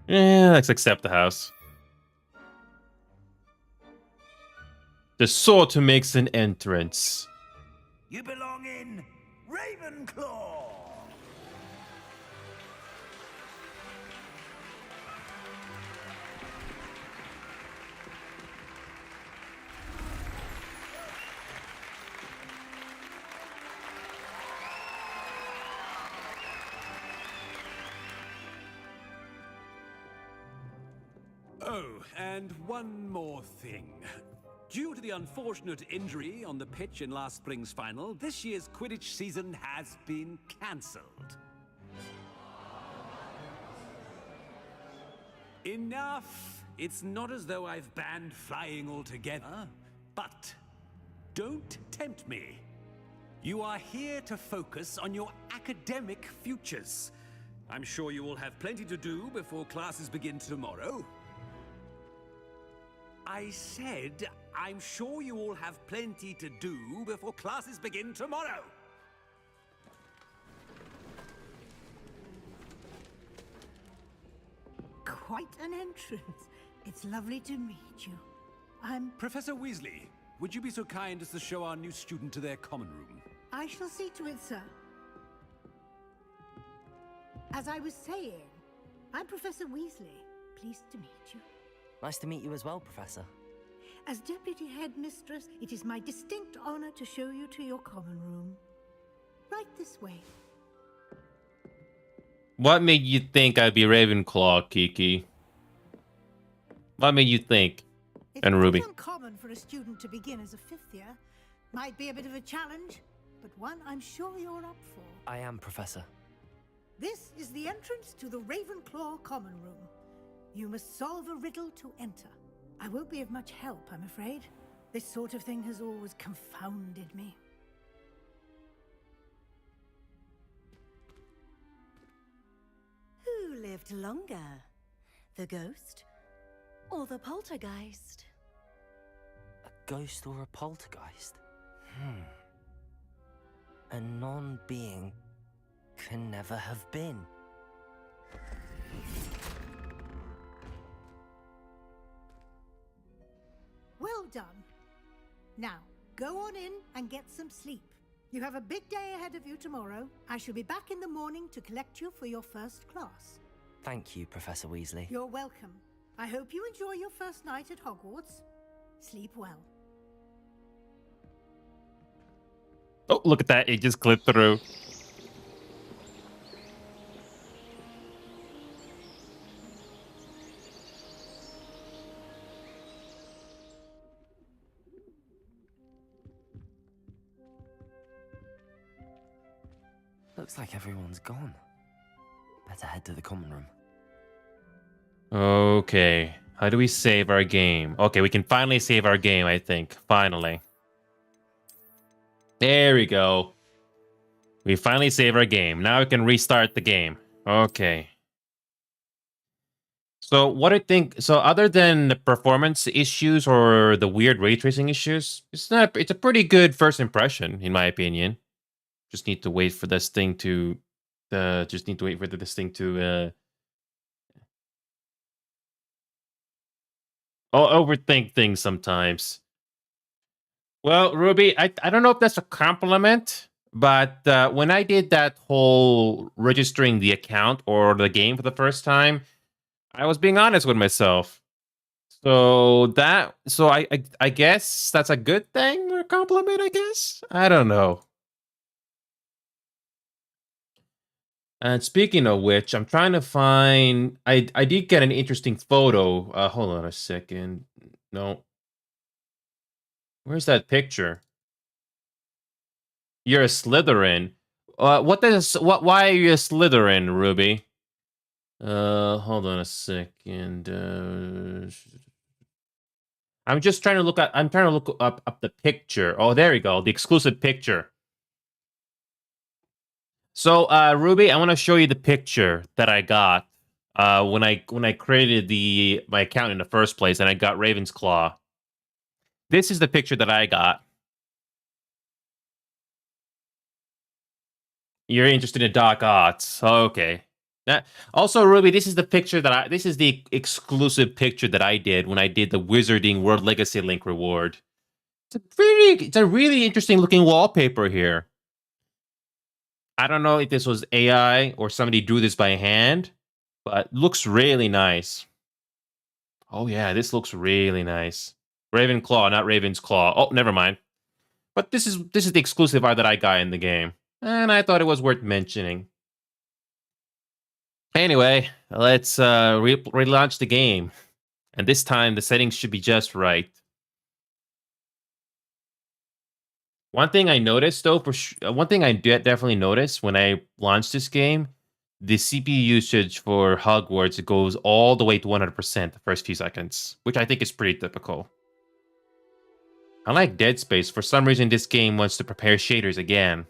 A: Yeah, let's accept the house. The sort who makes an entrance.
L: You belong in Ravenclaw!
F: Oh, and one more thing. Due to the unfortunate injury on the pitch in last spring's final, this year's Quidditch season has been cancelled. Enough! It's not as though I've banned flying altogether, but don't tempt me. You are here to focus on your academic futures. I'm sure you will have plenty to do before classes begin tomorrow.
M: I said, I'm sure you all have plenty to do before classes begin tomorrow.
K: Quite an entrance. It's lovely to meet you. I'm...
M: Professor Weasley, would you be so kind as to show our new student to their common room?
K: I shall see to it, sir. As I was saying, I'm Professor Weasley. Pleased to meet you.
D: Nice to meet you as well, Professor.
K: As Deputy Headmistress, it is my distinct honor to show you to your common room. Right this way.
A: What made you think I'd be Ravenclaw, Kiki? What made you think? And Ruby.
K: It's uncommon for a student to begin as a 5th year. Might be a bit of a challenge, but one I'm sure you're up for.
D: I am, Professor.
K: This is the entrance to the Ravenclaw common room. You must solve a riddle to enter. I won't be of much help, I'm afraid. This sort of thing has always confounded me.
C: Who lived longer? The ghost or the poltergeist?
D: A ghost or a poltergeist? A non-being can never have been.
K: Well done. Now, go on in and get some sleep. You have a big day ahead of you tomorrow. I shall be back in the morning to collect you for your first class.
D: Thank you, Professor Weasley.
K: You're welcome. I hope you enjoy your first night at Hogwarts. Sleep well.
A: Oh, look at that. It just clipped through.
D: Looks like everyone's gone. Better head to the common room.
A: Okay. How do we save our game? Okay, we can finally save our game, I think. Finally. There we go. We finally save our game. Now we can restart the game. Okay. So what do you think? So other than the performance issues or the weird ray tracing issues, it's a pretty good first impression, in my opinion. Just need to wait for this thing to I'll overthink things sometimes. Well, Ruby, I don't know if that's a compliment, but when I did that whole registering the account or the game for the first time, I was being honest with myself. So I guess that's a good thing or a compliment, I guess. I don't know. And speaking of which, I'm trying to find. I did get an interesting photo. Hold on a second. No. Where's that picture? You're a Slytherin. Why are you a Slytherin, Ruby? Hold on a second. I'm trying to look up the picture. Oh, there we go. The exclusive picture. So, Ruby, I want to show you the picture that I got when I created my account in the first place, and I got Ravensclaw. This is the picture that I got. You're interested in Doc Ott's. Okay. Also, Ruby, this is the exclusive picture that I did when I did the Wizarding World Legacy Link reward. It's a really interesting looking wallpaper here. I don't know if this was AI or somebody drew this by hand, but looks really nice. Oh yeah, this looks really nice. Ravenclaw, not Ravensclaw. Oh, never mind. But this is the exclusive art that I got in the game, and I thought it was worth mentioning. Anyway, let's relaunch the game, and this time the settings should be just right. One thing I noticed, though, one thing I definitely noticed when I launched this game, the CPU usage for Hogwarts goes all the way to 100% the first few seconds, which I think is pretty typical. Unlike Dead Space, for some reason this game wants to prepare shaders again.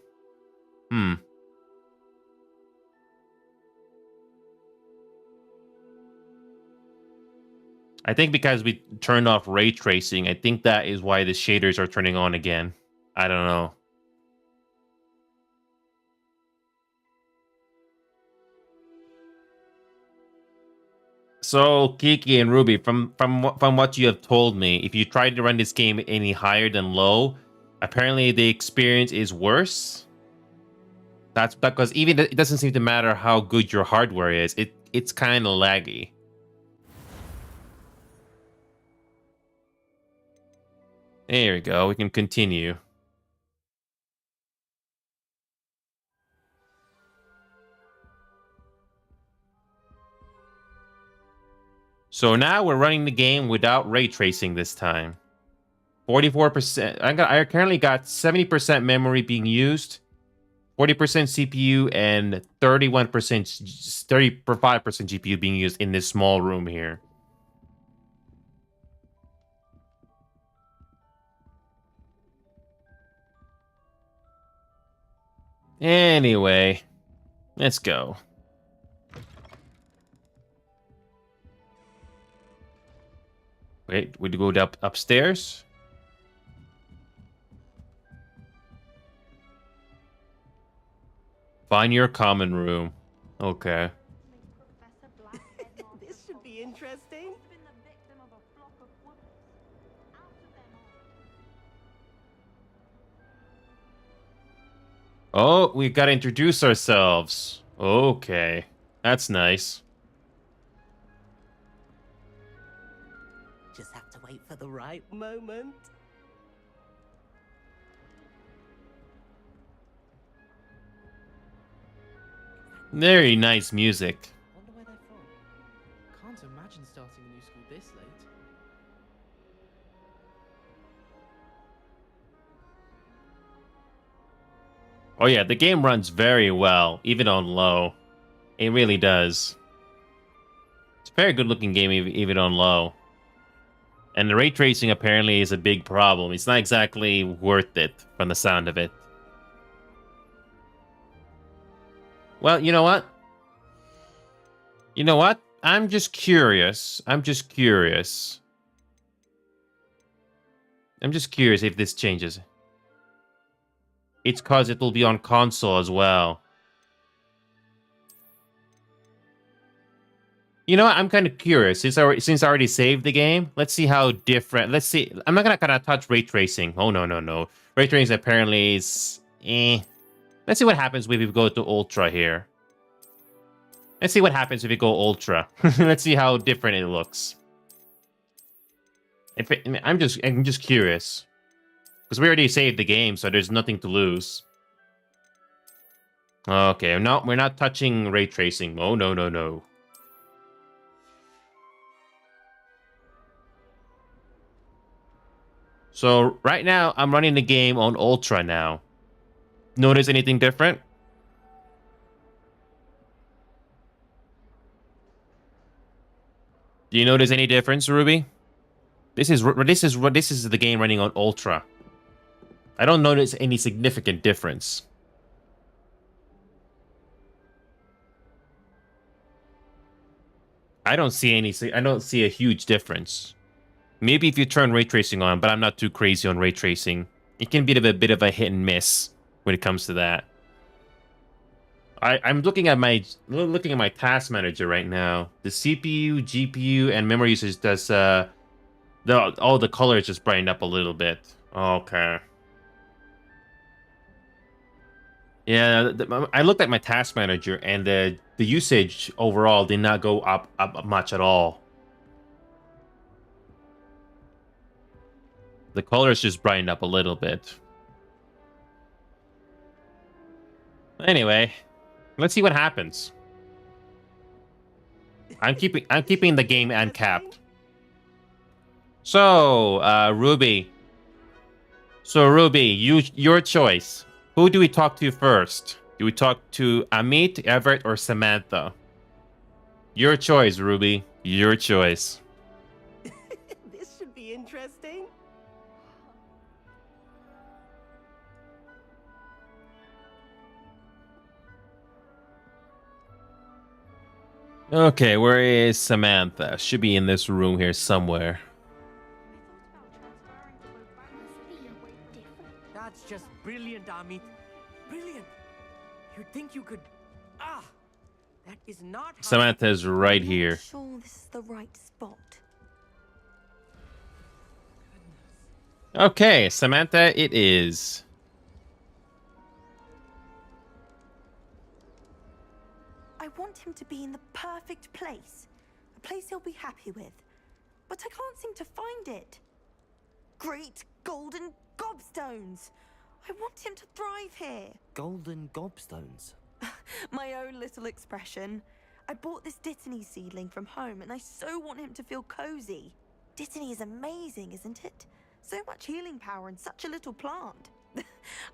A: I think because we turned off ray tracing, I think that is why the shaders are turning on again. I don't know. So Kiki and Ruby, from what you have told me, if you try to run this game any higher than low, apparently the experience is worse. That's because even it doesn't seem to matter how good your hardware is. It's kind of laggy. There we go. We can continue. So now we're running the game without ray tracing this time. 44%. I currently got 70% memory being used, 40% CPU, and 35% GPU being used in this small room here. Anyway, let's go. Wait, would you go upstairs? Find your common room. Okay.
G: This should be interesting.
A: Oh, we gotta introduce ourselves. Okay. That's nice.
G: Just have to wait for the right moment.
A: Very nice music.
N: Wonder where they're from. Can't imagine starting a new school this late.
A: Oh yeah, the game runs very well, even on low. It really does. It's a very good looking game, even on low. And the ray tracing apparently is a big problem. It's not exactly worth it from the sound of it. Well, you know what? You know what? I'm just curious. I'm just curious if this changes. It's because it will be on console as well. You know what? I'm kind of curious. Since I already saved the game, let's see how different. Let's see. I'm not gonna touch ray tracing. Oh no. Ray tracing apparently is Let's see what happens if we go to Ultra here. Let's see what happens if we go Ultra. Let's see how different it looks. I'm just curious. Because we already saved the game, so there's nothing to lose. Okay, no, we're not touching ray tracing. Oh, no. So, right now, I'm running the game on Ultra now. Notice anything different? Do you notice any difference, Ruby? This is the game running on Ultra. I don't notice any significant difference. I don't see a huge difference. Maybe if you turn ray tracing on, but I'm not too crazy on ray tracing. It can be a bit of a hit and miss when it comes to that. I'm looking at my task manager right now. The CPU, GPU, and memory usage does all the colors just brighten up a little bit. Okay. Yeah, I looked at my task manager, and the usage overall did not go up much at all. The colors just brightened up a little bit. Anyway, let's see what happens. I'm keeping the game uncapped. So, Ruby. So, Ruby, your choice. Who do we talk to first? Do we talk to Amit, Everett, or Samantha? Your choice, Ruby. Your choice.
G: This should be interesting.
A: Okay, where is Samantha? Should be in this room here somewhere.
O: That's just brilliant, Amit. Brilliant. You'd think you could... Ah! That is not how...
A: Samantha's right here.
C: Sure this is the right spot.
A: Okay, Samantha, it is.
P: I want him to be in the perfect place. A place he'll be happy with. But I can't seem to find it. Great golden gobstones! I want him to thrive here.
D: Golden gobstones?
P: My own little expression. I bought this Dittany seedling from home and I so want him to feel cozy. Dittany is amazing, isn't it? So much healing power in such a little plant.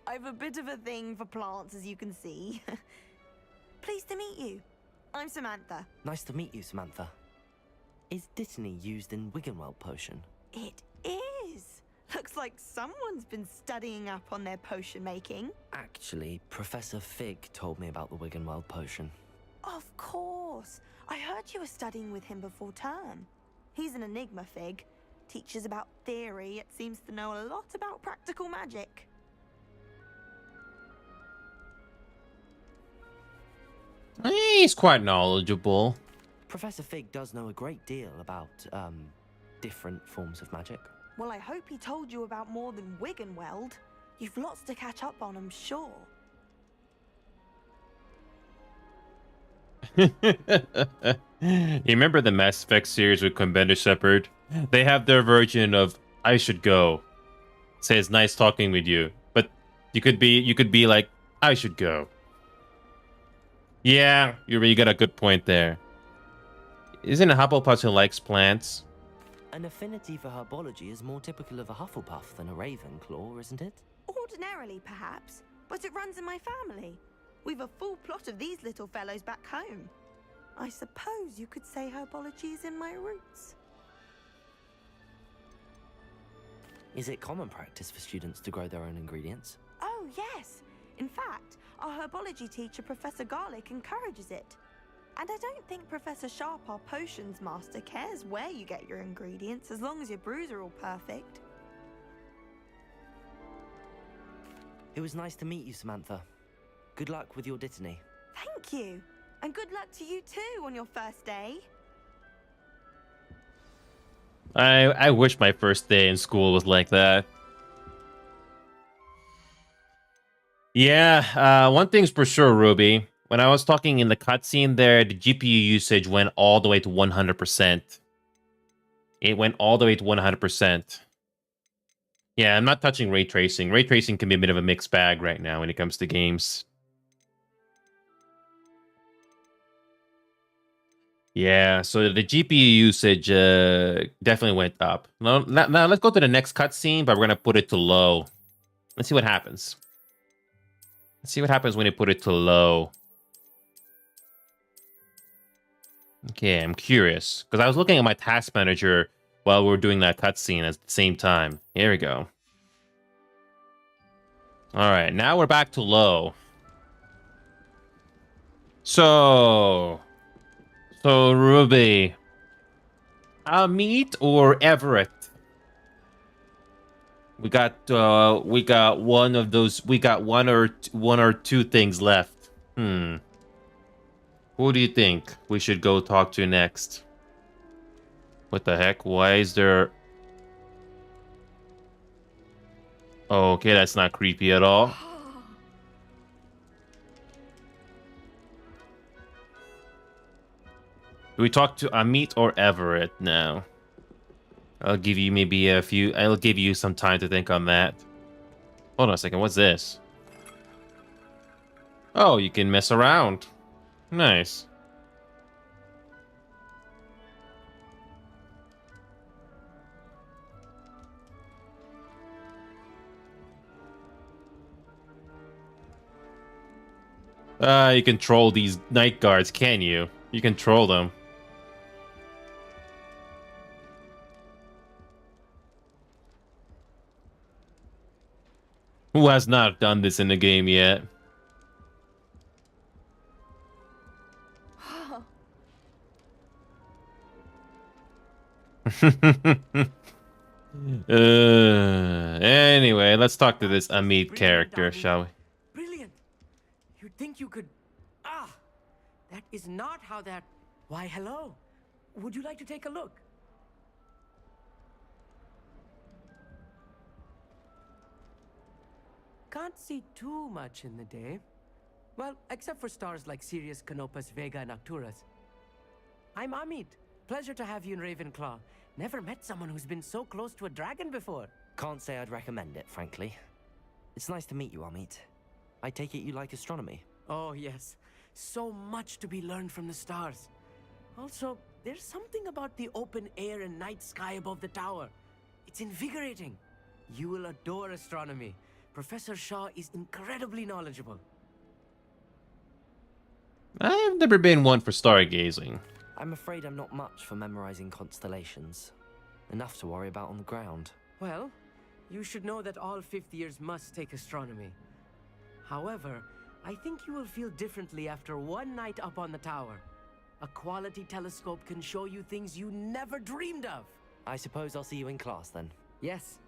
P: I've a bit of a thing for plants, as you can see. Pleased to meet you. I'm Samantha.
D: Nice to meet you, Samantha. Is Dittany used in Wiggenweld potion?
P: It is. Looks like someone's been studying up on their potion making.
D: Actually, Professor Fig told me about the Wiggenweld potion.
P: Of course. I heard you were studying with him before term. He's an enigma, Fig. Teaches about theory, yet seems to know a lot about practical magic.
A: He's quite knowledgeable.
D: Professor Fig does know a great deal about, different forms of magic.
P: Well, I hope he told you about more than Wiggenweld. You've lots to catch up on, I'm sure.
A: You remember the Mass Effect series with Commander Shepard? They have their version of "I should go." Says nice talking with you, but you could be like "I should go." Yeah, you really got a good point there. Isn't a Hufflepuff who likes plants?
D: An affinity for herbology is more typical of a Hufflepuff than a Ravenclaw, isn't it?
P: Ordinarily, perhaps, but it runs in my family. We've a full plot of these little fellows back home. I suppose you could say herbology is in my roots.
D: Is it common practice for students to grow their own ingredients?
P: Oh, yes. In fact, our herbology teacher, Professor Garlick, encourages it. And I don't think Professor Sharp, our potions master, cares where you get your ingredients, as long as your brews are all perfect.
D: It was nice to meet you, Samantha. Good luck with your Dittany.
P: Thank you. And good luck to you too on your first day.
A: I wish my first day in school was like that. Yeah, one thing's for sure, Ruby. When I was talking in the cutscene there, the GPU usage went all the way to 100%. It went all the way to 100%. Yeah, I'm not touching ray tracing. Ray tracing can be a bit of a mixed bag right now when it comes to games. Yeah, so the GPU usage definitely went up. Now, let's go to the next cutscene, but we're going to put it to low. Let's see what happens. Let's see what happens when you put it to low. Okay, I'm curious. Because I was looking at my task manager while we were doing that cutscene at the same time. Here we go. Alright, now we're back to low. So, Ruby. Meet or Everett? We got one of those. We got one or two things left. Who do you think we should go talk to next? What the heck? Why is there... Oh, okay, that's not creepy at all. Do we talk to Amit or Everett now? I'll give you maybe a few... I'll give you some time to think on that. Hold on a second, what's this? Oh, you can mess around. Nice. You can troll these night guards, can you? You can troll them. Who has not done this in the game yet? Anyway, let's talk to this Amit character, shall we?
O: Brilliant. You'd think you could... Ah! That is not how that... Why, hello. Would you like to take a look? Can't see too much in the day. Well, except for stars like Sirius, Canopus, Vega, and Arcturus. I'm Amit. Pleasure to have you in Ravenclaw. Never met someone who's been so close to a dragon before.
D: Can't say I'd recommend it, frankly. It's nice to meet you, Amit. I take it you like astronomy?
O: Oh, yes. So much to be learned from the stars. Also, there's something about the open air and night sky above the tower. It's invigorating. You will adore astronomy. Professor Shaw is incredibly knowledgeable.
A: I've never been one for stargazing.
D: I'm afraid I'm not much for memorizing constellations. Enough to worry about on the ground.
O: Well, you should know that all fifth years must take astronomy. However, I think you will feel differently after one night up on the tower. A quality telescope can show you things you never dreamed of.
D: I suppose I'll see you in class then.
O: Yes.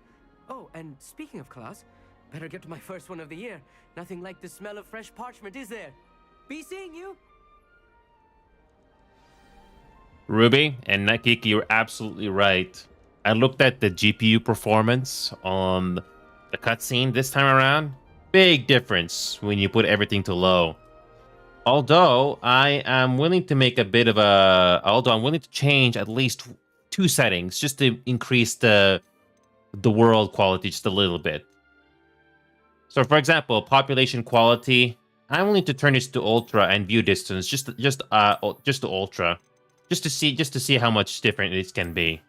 O: Oh, and speaking of class, better get to my first one of the year. Nothing like the smell of fresh parchment, is there? Be seeing you.
A: Ruby and Nakiki, you're absolutely right. I looked at the GPU performance on the cutscene this time around. Big difference when you put everything to low. Although I am willing to make a bit of a... Although I'm willing to change at least 2 settings just to increase the world quality just a little bit. So, for example, population quality, I'm willing to turn this to ultra and view distance just to ultra, just to see how much different this can be.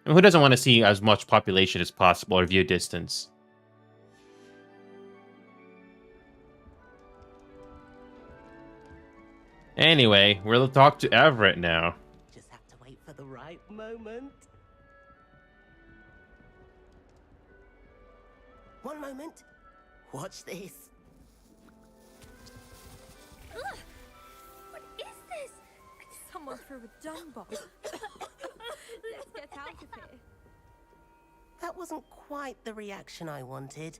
A: And who doesn't want to see as much population as possible or view distance? Anyway, we'll talk to Everett now.
Q: Just have to wait for the right moment. One moment. Watch this.
R: Ugh! What is this? Someone threw a dung bomb. Let's get out of here.
Q: That wasn't quite the reaction I wanted.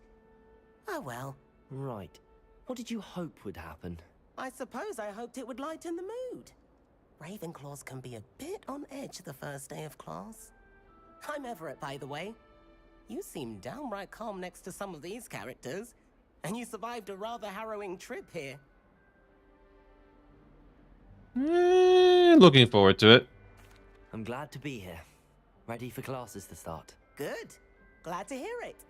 Q: Oh well.
D: Right. What did you hope would happen?
Q: I suppose I hoped it would lighten the mood. Ravenclaws can be a bit on edge the first day of class. I'm Everett, by the way. You seem downright calm next to some of these characters, and you survived a rather harrowing trip here.
A: Looking forward to it.
D: I'm glad to be here. Ready for classes to start.
Q: Good. Glad to hear it.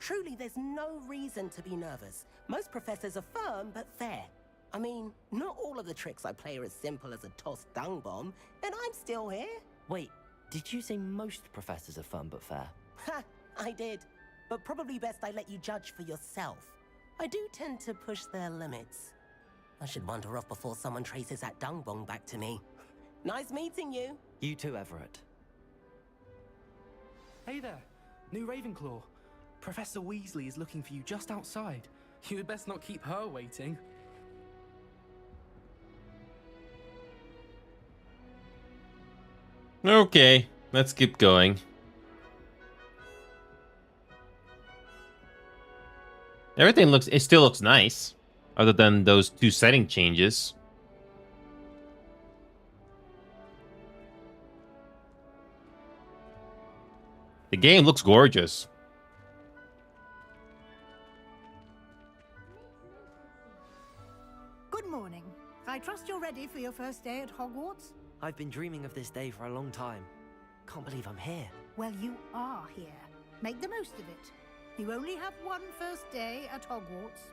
Q: Truly, there's no reason to be nervous. Most professors are firm but fair. I mean, not all of the tricks I play are as simple as a tossed dung bomb, and I'm still here.
D: Wait, did you say most professors are firm but fair?
Q: Ha, I did. But probably best I let you judge for yourself. I do tend to push their limits. I should wander off before someone traces that dung bomb back to me. Nice meeting you.
D: You too, Everett.
N: Hey there, new Ravenclaw. Professor Weasley is looking for you just outside. You had best not keep her waiting.
A: Okay, let's keep going. Everything it still looks nice, other than those 2 setting changes. The game looks gorgeous.
K: Good morning. I trust you're ready for your first day at Hogwarts?
D: I've been dreaming of this day for a long time. Can't believe I'm here.
K: Well, you are here. Make the most of it. You only have one first day at Hogwarts.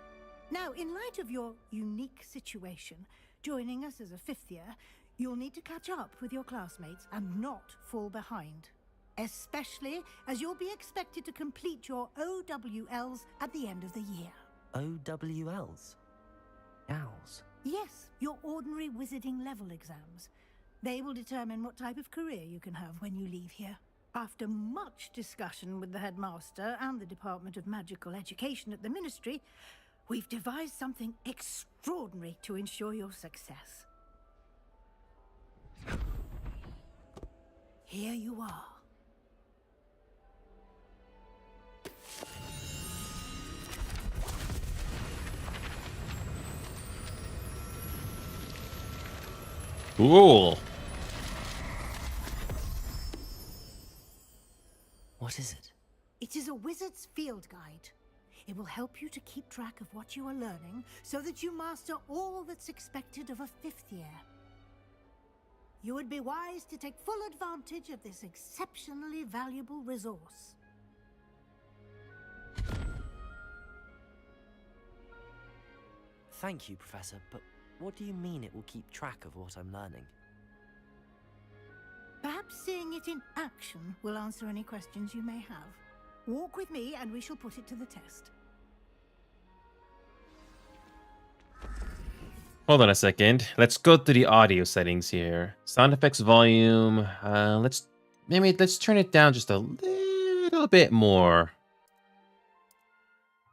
K: Now, in light of your unique situation, joining us as a 5th year, you'll need to catch up with your classmates and not fall behind. Especially as you'll be expected to complete your OWLs at the end of the year.
D: OWLs? Owls?
K: Yes, your ordinary wizarding level exams. They will determine what type of career you can have when you leave here. After much discussion with the headmaster and the Department of Magical Education at the Ministry, we've devised something extraordinary to ensure your success. Here you are.
A: Cool.
D: What is it?
K: It is a wizard's field guide. It will help you to keep track of what you are learning so that you master all that's expected of a 5th year. You would be wise to take full advantage of this exceptionally valuable resource.
D: Thank you, Professor, but what do you mean it will keep track of what I'm learning?
K: Perhaps seeing it in action will answer any questions you may have. Walk with me and we shall put it to the test.
A: Hold on a second. Let's go to the audio settings here. Sound effects volume. Let's turn it down just a little bit more.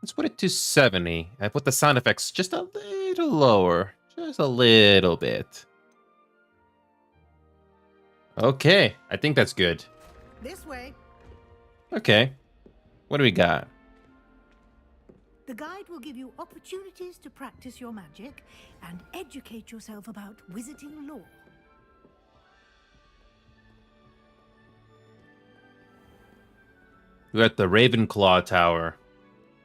A: Let's put it to 70. I put the sound effects just a little lower. Just a little bit. Okay, I think that's good.
K: This way.
A: Okay. What do we got?
K: The guide will give you opportunities to practice your magic and educate yourself about wizarding lore.
A: We're at the Ravenclaw Tower.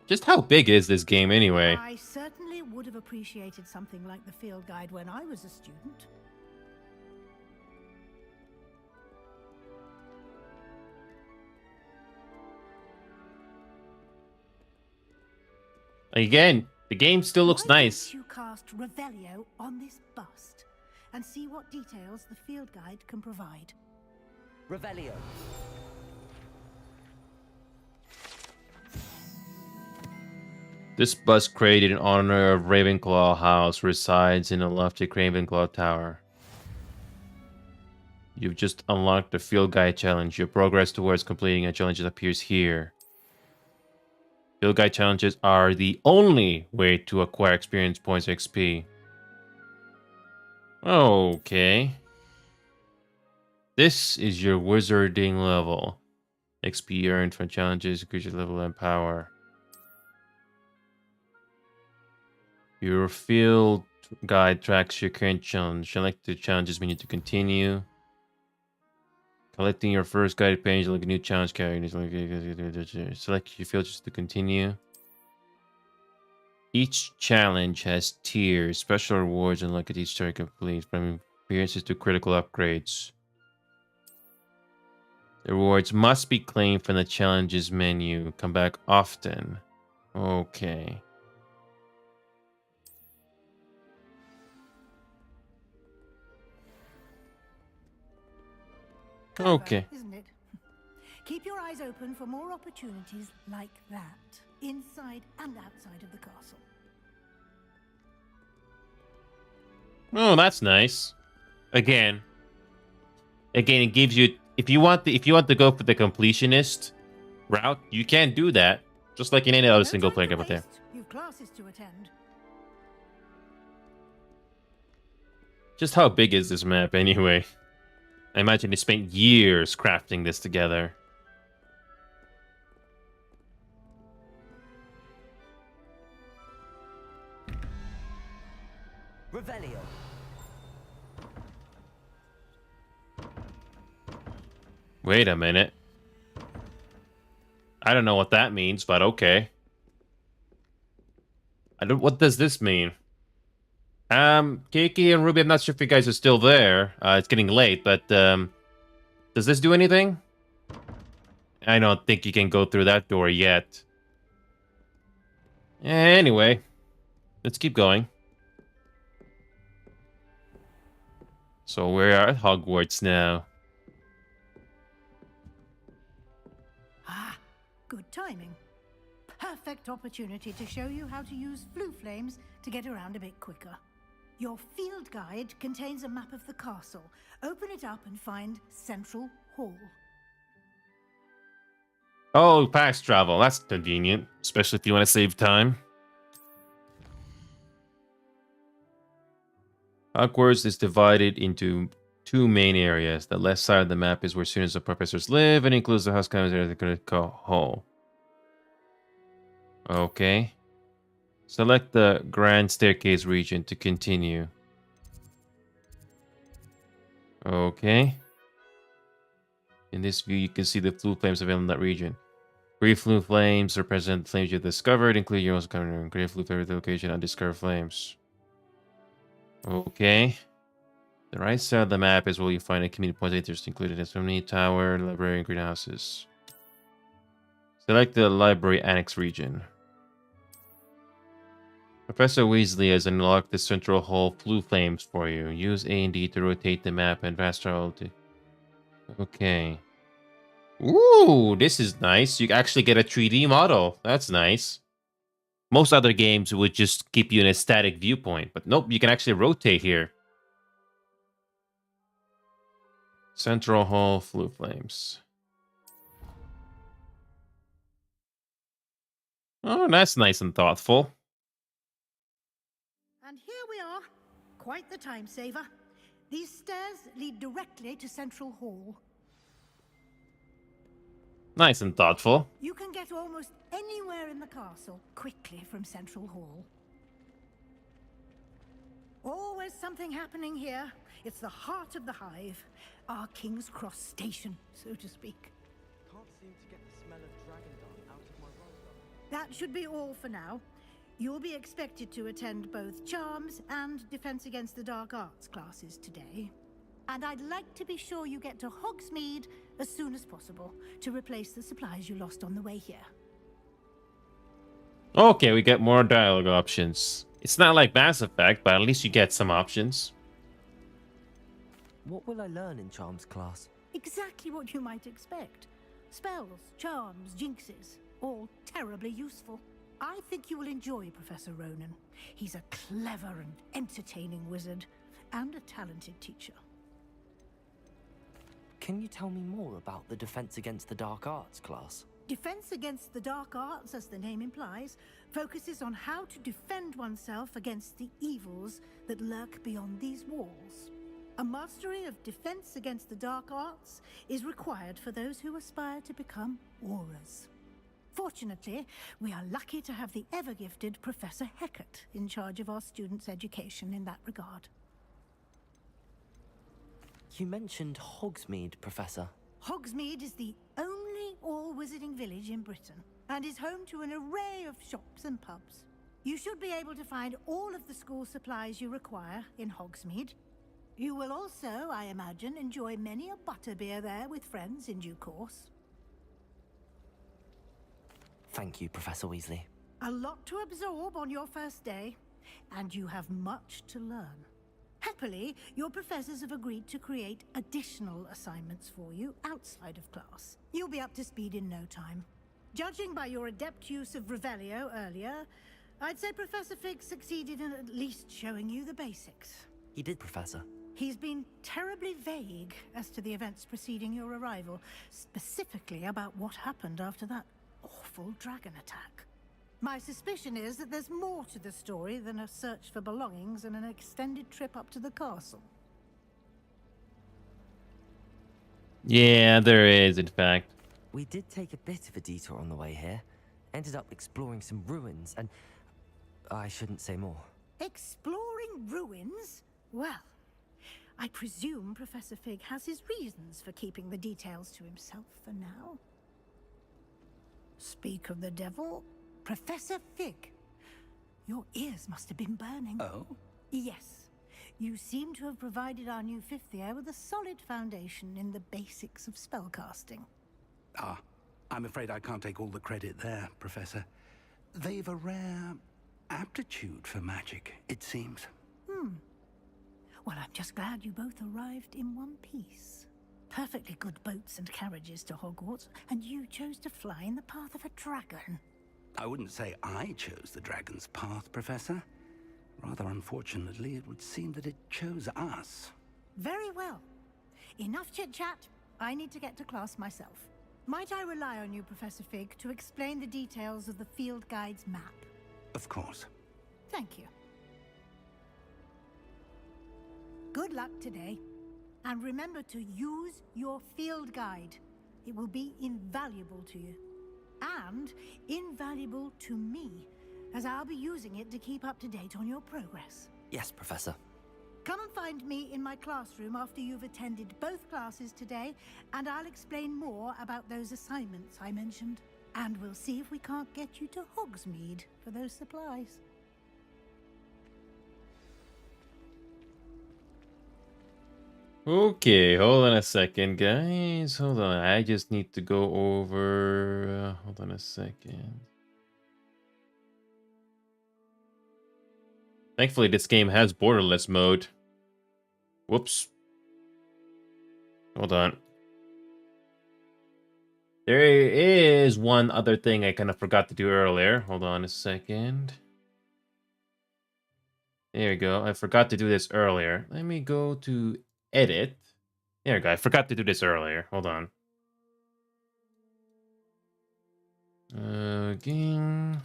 A: Just how big is this game anyway?
K: I certainly would have appreciated something like the field guide when I was a student.
A: Again, the game still looks nice.
K: You cast Revelio on this bust and see what details the field guide can provide.
D: Revelio.
A: This bust created in honor of Ravenclaw House resides in a lofty Ravenclaw Tower. You've just unlocked the field guide challenge. Your progress towards completing a challenge appears here. Field guide challenges are the only way to acquire experience points or XP. Okay. This is your wizarding level. XP earned from challenges, increase your level and power. Your field guide tracks your current challenge. Select the challenges we need to continue. Collecting your first guided page, like a new challenge character. Select your field just to continue. Each challenge has tiers, special rewards, and look at each target complete, from appearances to critical upgrades. The rewards must be claimed from the challenges menu. Come back often. Okay.
K: Clever,
A: okay.
K: Isn't it? Keep your eyes open for more opportunities like that, inside and outside of the castle.
A: Oh, that's nice. Again, it gives you, if you want to go for the completionist route, you can do that, just like in any other single player game out there.
K: You've classes to attend.
A: Just how big is this map anyway? I imagine they spent years crafting this together.
D: Revelio.
A: Wait a minute. I don't know what that means, but okay. What does this mean? Kiki and Ruby, I'm not sure if you guys are still there. It's getting late, but does this do anything? I don't think you can go through that door yet. Anyway, let's keep going. So we're at Hogwarts now.
K: Ah, good timing. Perfect opportunity to show you how to use blue flames to get around a bit quicker. Your field guide contains a map of the castle. Open it up and find Central Hall.
A: Oh, fast travel. That's convenient, especially if you want to save time. Hogwarts is divided into two main areas. The left side of the map is where students and professors live and includes the house commons and the critical hall. Okay. Select the Grand Staircase region to continue. Okay. In this view, you can see the flue flames available in that region. Gray flue flames represent flames you've discovered, including your own discovered. Gray flue flames location undiscovered flames. Okay. The right side of the map is where you find a community point of interest, including the Assembly Tower, Library, and greenhouses. Select the Library Annex region. Professor Weasley has unlocked the Central Hall flue flames for you. Use A and D to rotate the map and fast travel to... Okay. Ooh, this is nice. You actually get a 3D model. That's nice. Most other games would just keep you in a static viewpoint, but nope, you can actually rotate here. Central Hall flue flames. Oh, that's nice and thoughtful.
K: And here we are. Quite the time saver. These stairs lead directly to Central Hall.
A: Nice and thoughtful.
K: You can get almost anywhere in the castle quickly from Central Hall. Always something happening here. It's the heart of the hive. Our King's Cross station, so to speak.
N: Can't seem to get the smell of dragon dung out of my robe.
K: That should be all for now. You'll be expected to attend both Charms and Defense Against the Dark Arts classes today. And I'd like to be sure you get to Hogsmeade as soon as possible to replace the supplies you lost on the way here.
A: Okay, we get more dialogue options. It's not like Mass Effect, but at least you get some options.
D: What will I learn in Charms class?
K: Exactly what you might expect. Spells, charms, jinxes, all terribly useful. I think you will enjoy Professor Ronan. He's a clever and entertaining wizard, and a talented teacher.
D: Can you tell me more about the Defense Against the Dark Arts class?
K: Defense Against the Dark Arts, as the name implies, focuses on how to defend oneself against the evils that lurk beyond these walls. A mastery of Defense Against the Dark Arts is required for those who aspire to become Aurors. Fortunately, we are lucky to have the ever-gifted Professor Hecat in charge of our students' education in that regard.
D: You mentioned Hogsmeade, Professor.
K: Hogsmeade is the only all-wizarding village in Britain, and is home to an array of shops and pubs. You should be able to find all of the school supplies you require in Hogsmeade. You will also, I imagine, enjoy many a butterbeer there with friends in due course.
D: Thank you, Professor Weasley.
K: A lot to absorb on your first day, and you have much to learn. Happily, your professors have agreed to create additional assignments for you outside of class. You'll be up to speed in no time. Judging by your adept use of Revelio earlier, I'd say Professor Fig succeeded in at least showing you the basics.
D: He did, Professor.
K: He's been terribly vague as to the events preceding your arrival, specifically about what happened after that awful dragon attack. My suspicion is that there's more to the story than a search for belongings and an extended trip up to the castle.
A: Yeah, there is, in fact.
D: We did take a bit of a detour on the way here. Ended up exploring some ruins, and I shouldn't say more.
K: Exploring ruins? Well, I presume Professor Fig has his reasons for keeping the details to himself for now. Speak of the devil, Professor Fig. Your ears must have been burning.
E: Oh?
K: Yes. You seem to have provided our new fifth year with a solid foundation in the basics of spellcasting.
E: Ah, I'm afraid I can't take all the credit there, Professor. They've a rare aptitude for magic, it seems.
K: Well, I'm just glad you both arrived in one piece. Perfectly good boats and carriages to Hogwarts, and you chose to fly in the path of a dragon.
E: I wouldn't say I chose the dragon's path, Professor. Rather unfortunately, it would seem that it chose us.
K: Very well. Enough chit-chat. I need to get to class myself. Might I rely on you, Professor Fig, to explain the details of the field guide's map?
E: Of course.
K: Thank you. Good luck today. And remember to use your field guide. It will be invaluable to you. And invaluable to me, as I'll be using it to keep up to date on your progress.
D: Yes, Professor.
K: Come and find me in my classroom after you've attended both classes today, and I'll explain more about those assignments I mentioned. And we'll see if we can't get you to Hogsmeade for those supplies.
A: Okay, hold on a second, guys. Hold on. I just need to go over... hold on a second. Thankfully, this game has borderless mode. Whoops. Hold on. There is one other thing I kind of forgot to do earlier. Hold on a second. There you go. I forgot to do this earlier. Let me go to edit. There you go. I forgot to do this earlier. Hold on. Again.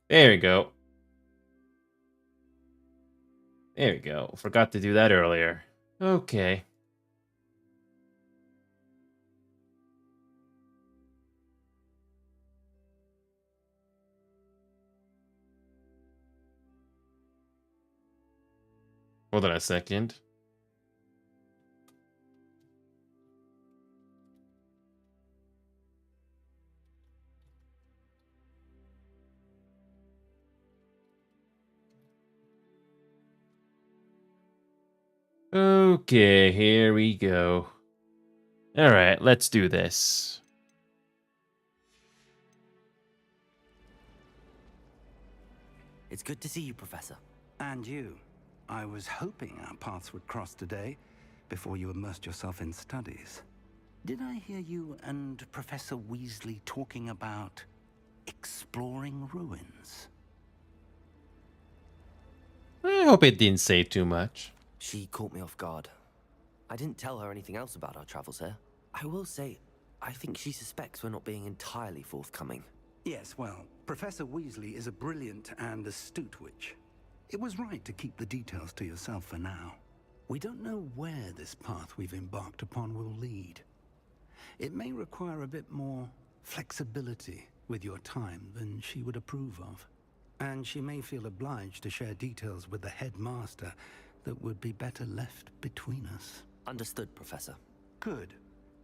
A: There you go. There we go. Forgot to do that earlier. Okay. Hold on a second. Okay, here we go. All right, let's do this.
D: It's good to see you, Professor.
E: And you. I was hoping our paths would cross today, before you immersed yourself in studies. Did I hear you and Professor Weasley talking about exploring ruins?
A: I hope it didn't say too much.
D: She caught me off guard. I didn't tell her anything else about our travels here. I will say, I think she suspects we're not being entirely forthcoming.
E: Yes, well, Professor Weasley is a brilliant and astute witch. It was right to keep the details to yourself for now. We don't know where this path we've embarked upon will lead. It may require a bit more flexibility with your time than she would approve of. And she may feel obliged to share details with the headmaster that would be better left between us.
D: Understood, Professor.
E: Good.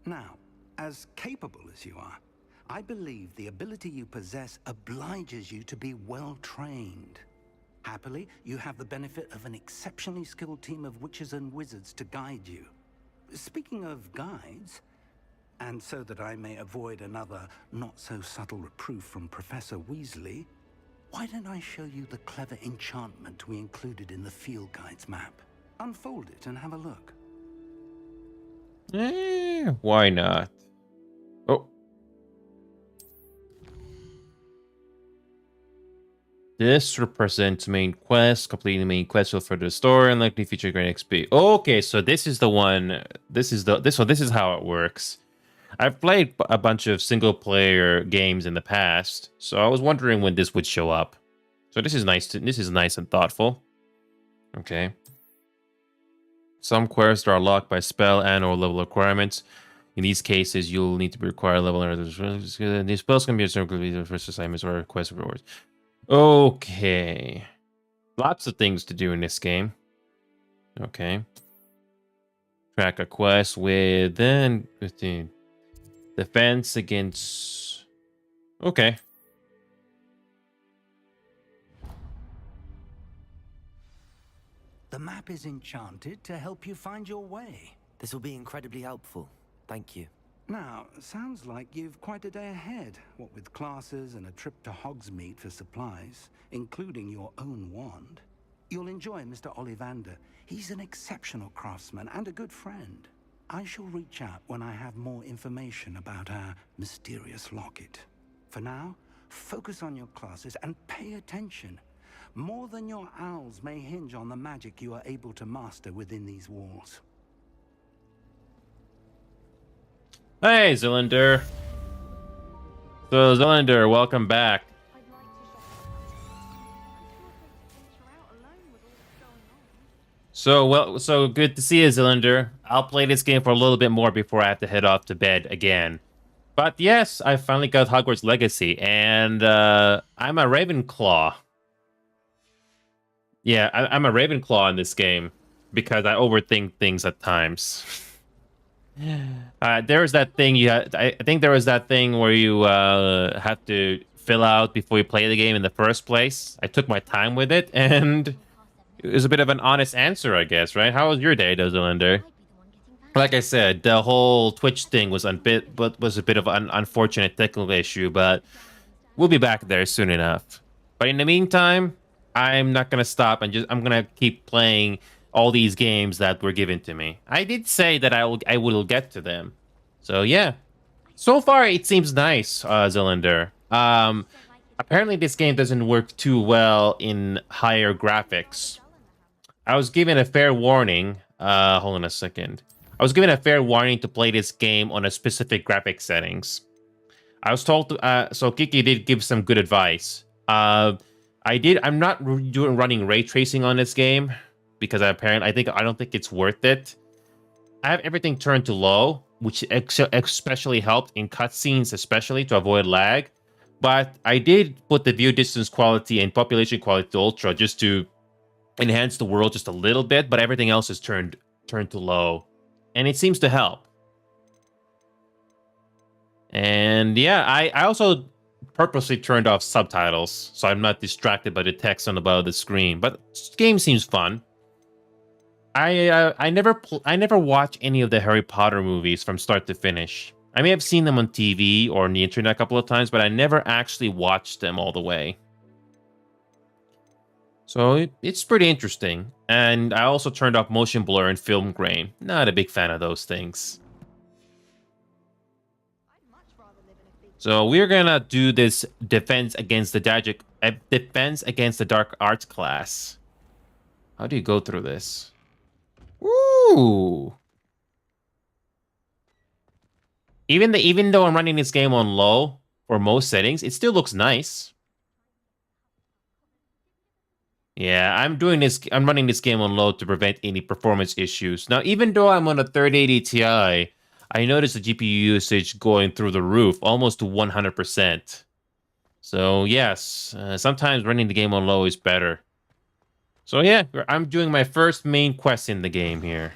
E: Now, as capable as you are, I believe the ability you possess obliges you to be well trained. Happily, you have the benefit of an exceptionally skilled team of witches and wizards to guide you. Speaking of guides, and so that I may avoid another not-so-subtle reproof from Professor Weasley, why don't I show you the clever enchantment we included in the field guide's map? Unfold it and have a look.
A: Why not? Oh. This represents main quest. Completing the main quest will further the story and likely feature great XP. Okay, so this is the one. This is how it works. I've played a bunch of single player games in the past, so I was wondering when this would show up. So this is nice. This is nice and thoughtful. Okay. Some quests are locked by spell and/or level requirements. In these cases, you'll need to be required level. These spells can be the first assignments or quest rewards. Okay. Lots of things to do in this game. Okay. Track a quest with then 15. Defense against... Okay.
E: The map is enchanted to help you find your way.
D: This will be incredibly helpful. Thank you.
E: Now, sounds like you've quite a day ahead, what with classes and a trip to Hogsmeade for supplies, including your own wand. You'll enjoy Mr. Ollivander. He's an exceptional craftsman and a good friend. I shall reach out when I have more information about our mysterious locket. For now, focus on your classes and pay attention. More than your owls may hinge on the magic you are able to master within these walls.
A: Hey, Zylinder. So, Zylinder, welcome back. So good to see you, Zylinder. I'll play this game for a little bit more before I have to head off to bed again. But yes, I finally got Hogwarts Legacy, and I'm a Ravenclaw. Yeah, I'm a Ravenclaw in this game because I overthink things at times. There was that thing I think there was that thing where you have to fill out before you play the game in the first place. I took my time with it, and it was a bit of an honest answer, I guess, right? How was your day, Dozelander? Like I said, the whole Twitch thing was a bit of an unfortunate technical issue, but we'll be back there soon enough. But in the meantime, I'm not gonna stop and I'm gonna keep playing all these games that were given to me. I did say that I will get to them. So yeah. So far it seems nice, Zylinder. Apparently this game doesn't work too well in higher graphics. I was given a fair warning. Hold on a second. I was given a fair warning to play this game on a specific graphic settings. I was told to, so Kiki did give some good advice. I'm not running ray tracing on this game because I don't think it's worth it. I have everything turned to low, which especially helped in cutscenes, especially to avoid lag. But I did put the view distance quality and population quality to ultra just to enhance the world just a little bit, but everything else is turned to low, and it seems to help. And yeah, I also purposely turned off subtitles so I'm not distracted by the text on the bottom of the screen. But the game seems fun. I never watch any of the Harry Potter movies from start to finish. I may have seen them on TV or on the internet a couple of times, but I never actually watched them all the way. So it's pretty interesting. And I also turned off motion blur and film grain. Not a big fan of those things. So we're gonna do this defense against the dark arts class. How do you go through this? Ooh. Even though I'm running this game on low for most settings, it still looks nice. Yeah, I'm running this game on low to prevent any performance issues. Now, even though I'm on a 3080 Ti, I noticed the GPU usage going through the roof, almost to 100%. So yes, sometimes running the game on low is better. So yeah, I'm doing my first main quest in the game here.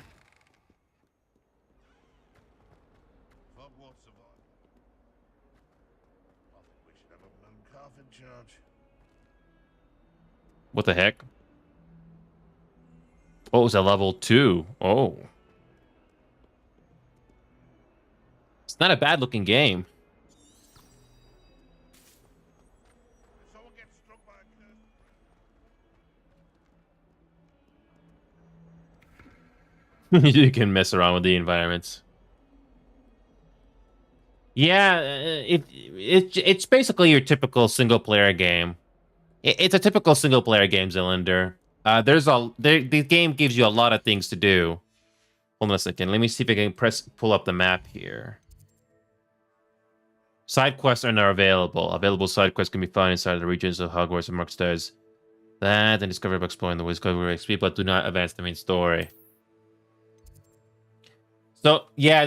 A: What the heck? Oh, it was a level 2. Oh. It's not a bad looking game. You can mess around with the environments. Yeah, it's basically your typical single player game. It's a typical single player game, Zylinder. The game gives you a lot of things to do. Hold on a second. Let me see if I can pull up the map here. Side quests are now available. Available side quests can be found inside the regions of Hogwarts and Mark does that and discover by exploring the ways discover XP, but do not advance the main story. So yeah,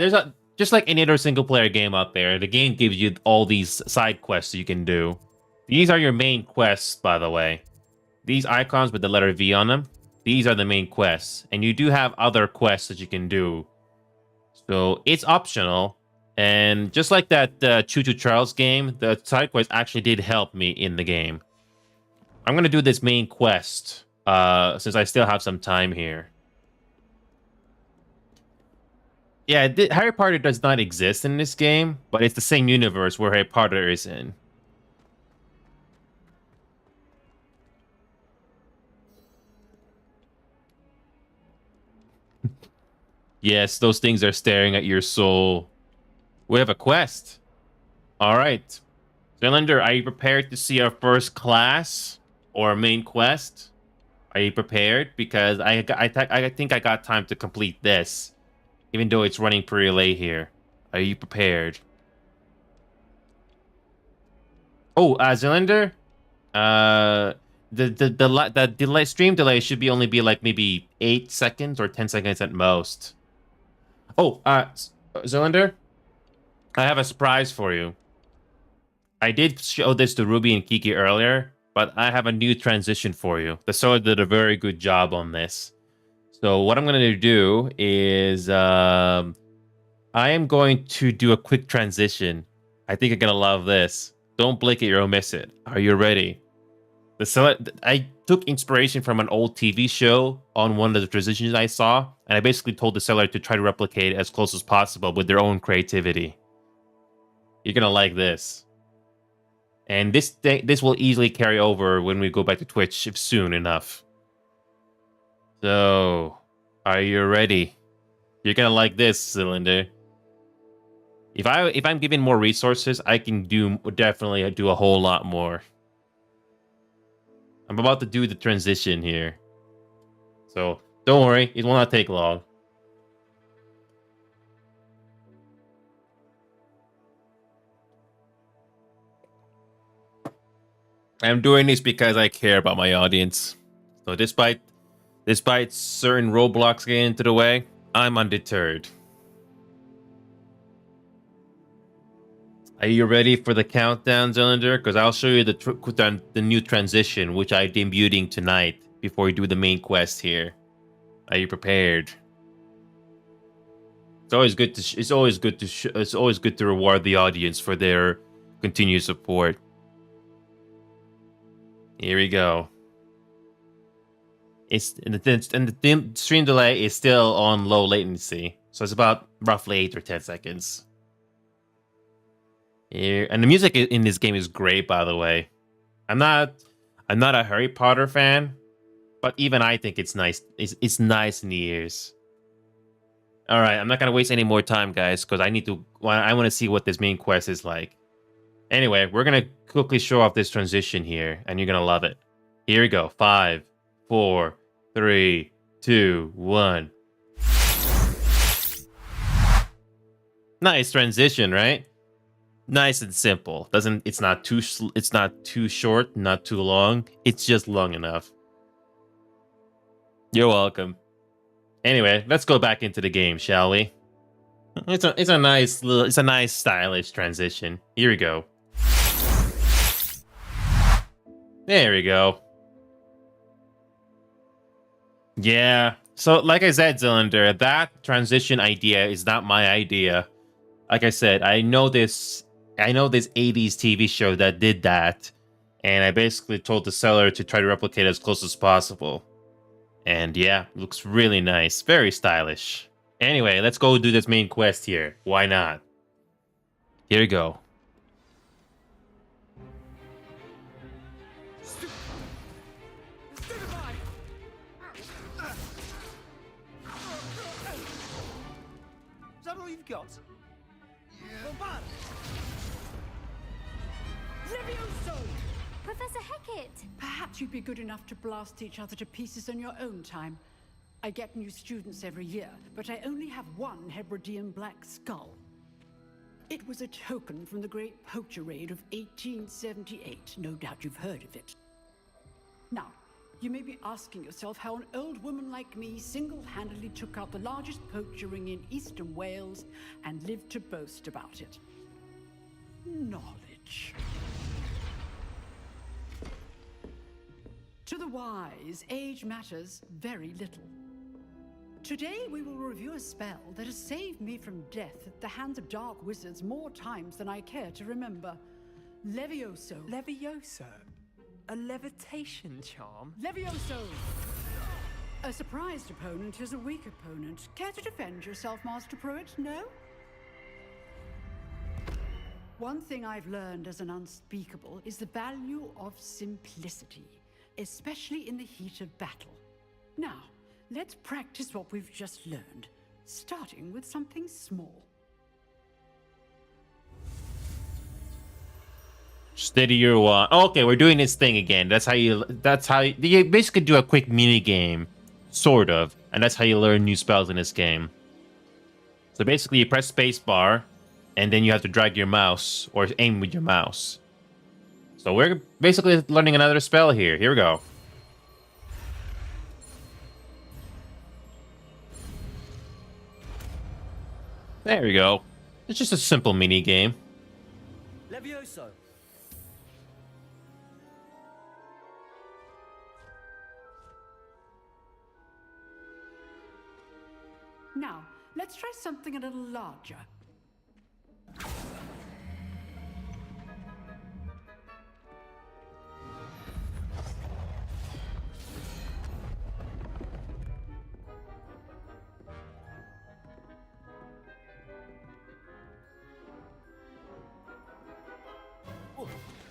A: just like any other single player game out there, the game gives you all these side quests you can do. These are your main quests, by the way. These icons with the letter V on them, these are the main quests. And you do have other quests that you can do. So it's optional. And just like that Choo Choo Charles game, the side quest actually did help me in the game. I'm going to do this main quest since I still have some time here. Yeah, Harry Potter does not exist in this game, but it's the same universe where Harry Potter is in. Yes, those things are staring at your soul. We have a quest. All right. Cylinder, are you prepared to see our first class or main quest? Are you prepared? Because I think I got time to complete this, even though it's running pretty late here. Are you prepared? Oh, Zylinder, the delay stream delay should only be like maybe 8 seconds or 10 seconds at most. Oh, Zylinder, I have a surprise for you. I did show this to Ruby and Kiki earlier. but I have a new transition for you. The seller did a very good job on this. So what I'm going to do is I am going to do a quick transition. I think you're going to love this. Don't blink it, you'll miss it. Are you ready? The seller, I took inspiration from an old TV show on one of the transitions I saw, and I basically told the seller to try to replicate it as close as possible with their own creativity. You're going to like this. And this will easily carry over when we go back to Twitch if soon enough. So, are you ready? You're gonna like this, Cylinder. If I'm given more resources, I can definitely do a whole lot more. I'm about to do the transition here. So, don't worry, it will not take long. I'm doing this because I care about my audience. So despite certain roadblocks getting into the way, I'm undeterred. Are you ready for the countdown, Cylinder? Because I'll show you the new transition, which I'm debuting tonight before we do the main quest here. Are you prepared? It's always good to reward the audience for their continued support. Here we go. And the stream delay is still on low latency, so it's about roughly 8 or 10 seconds. Here, and the music in this game is great, by the way. I'm not a Harry Potter fan, but even I think it's nice. It's nice in the ears. All right, I'm not gonna waste any more time, guys, because I want to see what this main quest is like. Anyway, we're gonna quickly show off this transition here, and you're gonna love it. Here we go. 5, 4, 3, 2, 1. Nice transition, right? Nice and simple. It's not too short, not too long. It's just long enough. You're welcome. Anyway, let's go back into the game, shall we? It's a nice stylish transition. Here we go. There we go. Yeah. So, like I said, Cylinder, that transition idea is not my idea. Like I said, I know this 80s TV show that did that, and I basically told the seller to try to replicate it as close as possible. And yeah, looks really nice. Very stylish. Anyway, let's go do this main quest here. Why not? Here we go.
G: Is that all you've got?
S: Levioso!
R: Professor Hecat!
S: Perhaps you'd be good enough to blast each other to pieces on your own time. I get new students every year, but I only have one Hebridean black skull. It was a token from the Great Poacher Raid of 1878. No doubt you've heard of it. Now, you may be asking yourself how an old woman like me single-handedly took out the largest poacher ring in eastern Wales and lived to boast about it. Knowledge. To the wise, age matters very little. Today we will review a spell that has saved me from death at the hands of dark wizards more times than I care to remember. Levioso.
N: Levioso? A levitation charm?
S: Levioso! A surprised opponent is a weak opponent. Care to defend yourself, Master Pruitt? No? One thing I've learned as an unspeakable is the value of simplicity, especially in the heat of battle. Now, let's practice what we've just learned, starting with something small.
A: Steady your wand. Okay, we're doing this thing again. That's how you basically do a quick mini game, sort of, and that's how you learn new spells in this game. So basically, you press spacebar, and then you have to drag your mouse or aim with your mouse. So we're basically learning another spell here. Here we go. There we go. It's just a simple mini game.
O: Levioso.
S: Now, let's try something a little larger.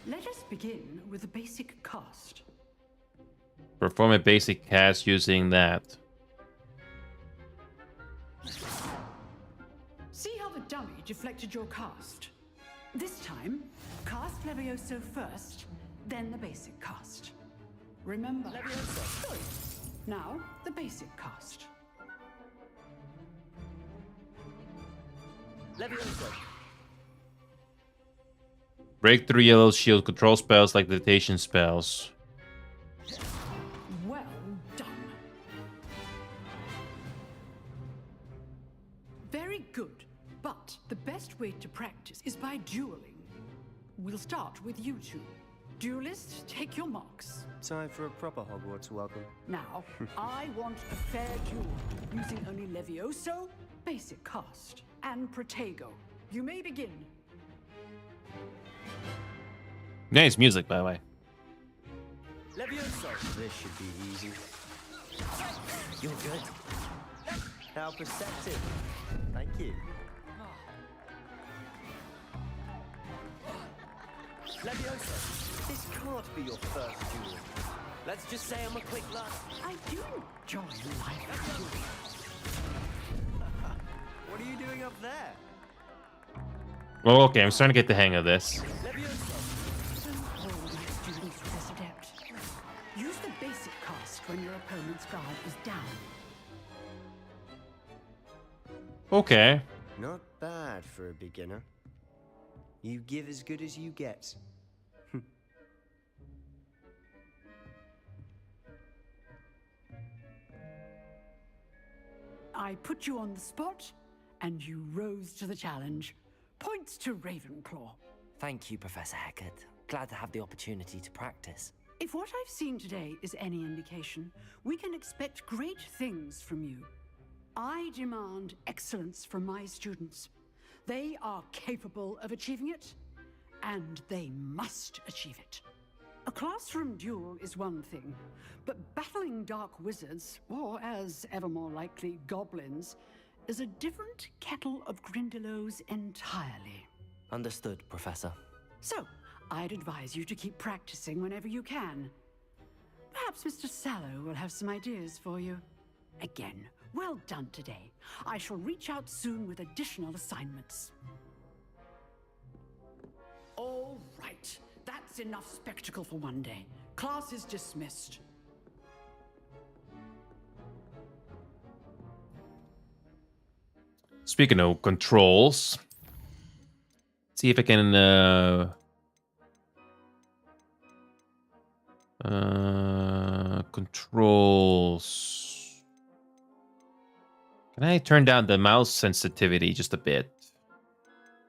S: Let us begin with the basic cast.
A: Perform a basic cast using that.
S: See how the dummy deflected your cast? This time, cast Levioso first, then the basic cast. Remember, Levioso. Good. Now, the basic cast.
O: Levioso.
A: Breakthrough yellow shield control spells like levitation spells.
S: Well done. Very good. But the best way to practice is by dueling. We'll start with you two. Duelists, take your marks.
T: Time for a proper Hogwarts welcome.
S: Now, I want a fair duel, using only Levioso, basic cast, and Protego. You may begin.
A: Nice music, by the way.
T: Levioso. This should be easy.
D: You're good.
T: How perceptive. Thank you. Levioso, this can't be your first duel.
O: Let's just say I'm a quick learner.
S: I do enjoy life.
T: What are you doing up there?
A: Well, okay, I'm starting to get the hang of this.
S: Use the basic cast when your opponent's guard is down.
A: Okay.
T: Not bad for a beginner. You give as good as you get.
S: I put you on the spot, and you rose to the challenge. Points to Ravenclaw.
D: Thank you, Professor Hecat. Glad to have the opportunity to practice.
S: If what I've seen today is any indication, we can expect great things from you. I demand excellence from my students. They are capable of achieving it, and they must achieve it. A classroom duel is one thing, but battling dark wizards, or as ever more likely, goblins, is a different kettle of Grindylows entirely.
D: Understood, Professor.
S: So, I'd advise you to keep practicing whenever you can. Perhaps Mr. Sallow will have some ideas for you. Again, well done today. I shall reach out soon with additional assignments. All right. That's enough spectacle for one day. Class is dismissed.
A: Speaking of controls, see if I can controls. Can I turn down the mouse sensitivity just a bit?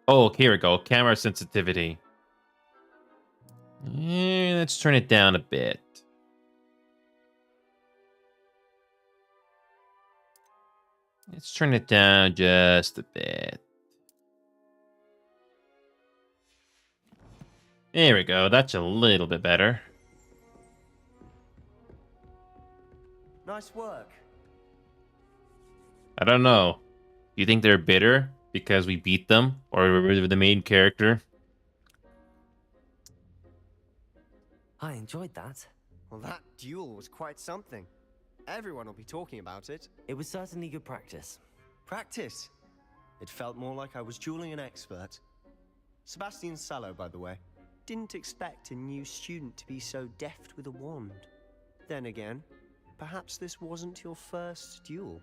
A: Oh, here we go. Camera sensitivity. Let's turn it down a bit. Let's turn it down just a bit. There we go. That's a little bit better.
T: Nice work.
A: I don't know. Do you think they're bitter because we beat them? Or we're the main character?
D: I enjoyed that.
T: Well, that duel was quite something. Everyone will be talking about it.
D: It was certainly good practice.
T: Practice? It felt more like I was dueling an expert. Sebastian Sallow, by the way. Didn't expect a new student to be so deft with a wand. Then again, perhaps this wasn't your first duel.